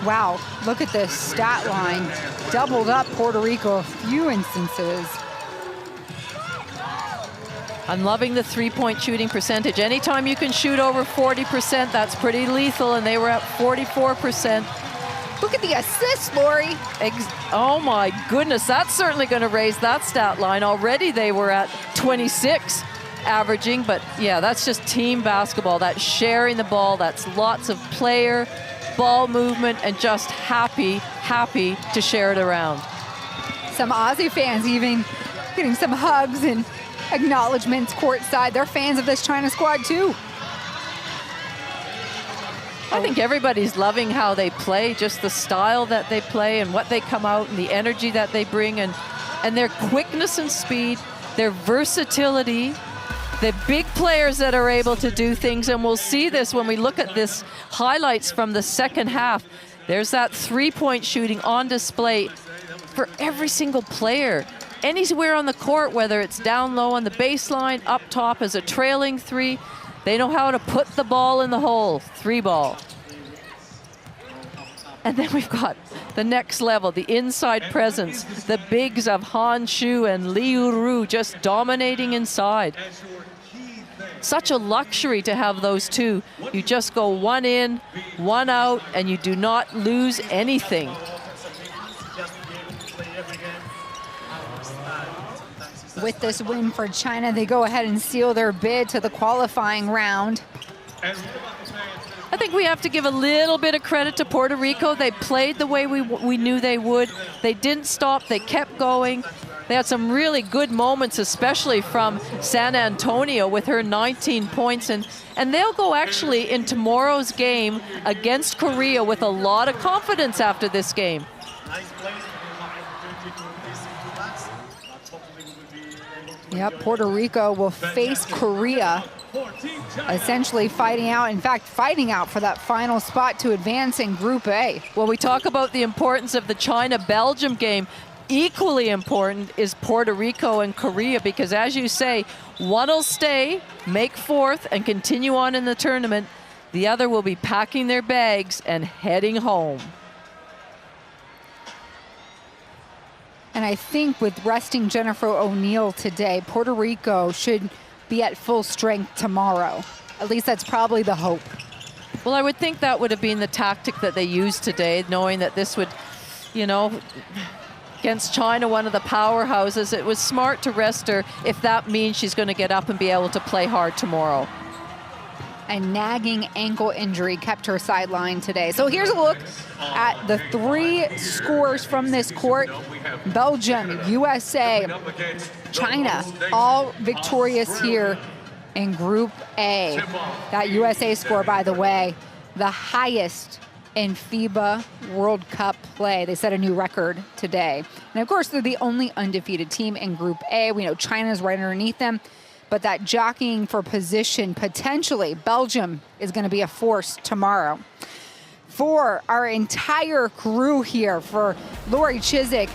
wow, look at this stat line. Doubled up Puerto Rico a few instances. I'm loving the three-point shooting percentage. Anytime you can shoot over 40%, that's pretty lethal, and they were at 44%. Look at the assists, Lori. Oh my goodness, that's certainly going to raise that stat line. Already they were at 26 averaging, but yeah, that's just team basketball. That's sharing the ball, that's lots of player, ball movement, and just happy to share it around. Some Aussie fans even getting some hugs and acknowledgements courtside. They're fans of this China squad too. I think everybody's loving how they play, just the style that they play and what they come out and the energy that they bring, and their quickness and speed, their versatility, the big players that are able to do things. And we'll see this when we look at this highlights from the second half. There's that three-point shooting on display for every single player. Anywhere on the court, whether it's down low on the baseline, up top as a trailing three, they know how to put the ball in the hole, three ball. And then we've got the next level, the inside presence, the bigs of Han Shu and Liu Ru just dominating inside. Such a luxury to have those two. You just go one in, one out, and you do not lose anything. With this win for China, they go ahead and seal their bid to the qualifying round. I think we have to give a little bit of credit to Puerto Rico. They played the way we knew they would. They didn't stop, they kept going. They had some really good moments, especially from San Antonio with her 19 points. And they'll go actually in tomorrow's game against Korea with a lot of confidence after this game. Yep, Puerto Rico will face Korea, essentially fighting out for that final spot to advance in Group A. Well, we talk about the importance of the China-Belgium game. Equally important is Puerto Rico and Korea, because as you say, one will stay, make fourth, and continue on in the tournament. The other will be packing their bags and heading home. And I think with resting Jennifer O'Neill today, Puerto Rico should be at full strength tomorrow. At least that's probably the hope. Well, I would think that would have been the tactic that they used today, knowing that this would, you know, against China, one of the powerhouses, it was smart to rest her if that means she's going to get up and be able to play hard tomorrow. A nagging ankle injury kept her sidelined today. So here's a look at the three scores from this court. Belgium, USA, China, all victorious here in Group A. That USA score, by the way, the highest in FIBA World Cup play. They set a new record today. And of course, they're the only undefeated team in Group A. We know China's right underneath them. But that jockeying for position, potentially, Belgium is going to be a force tomorrow. For our entire crew here, for Lori Chizik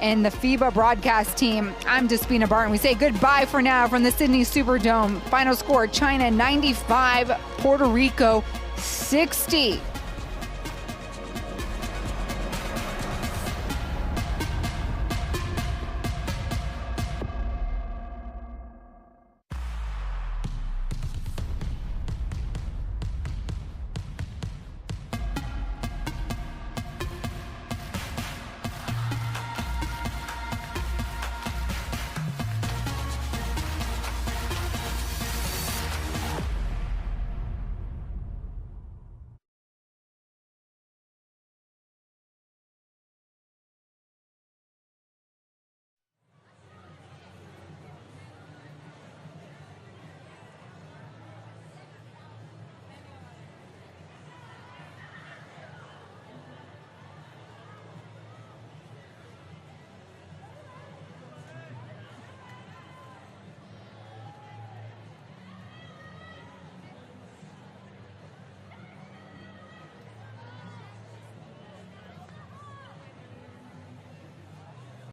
and the FIBA broadcast team, I'm Despina Barton. We say goodbye for now from the Sydney Superdome. Final score, China 95, Puerto Rico 60.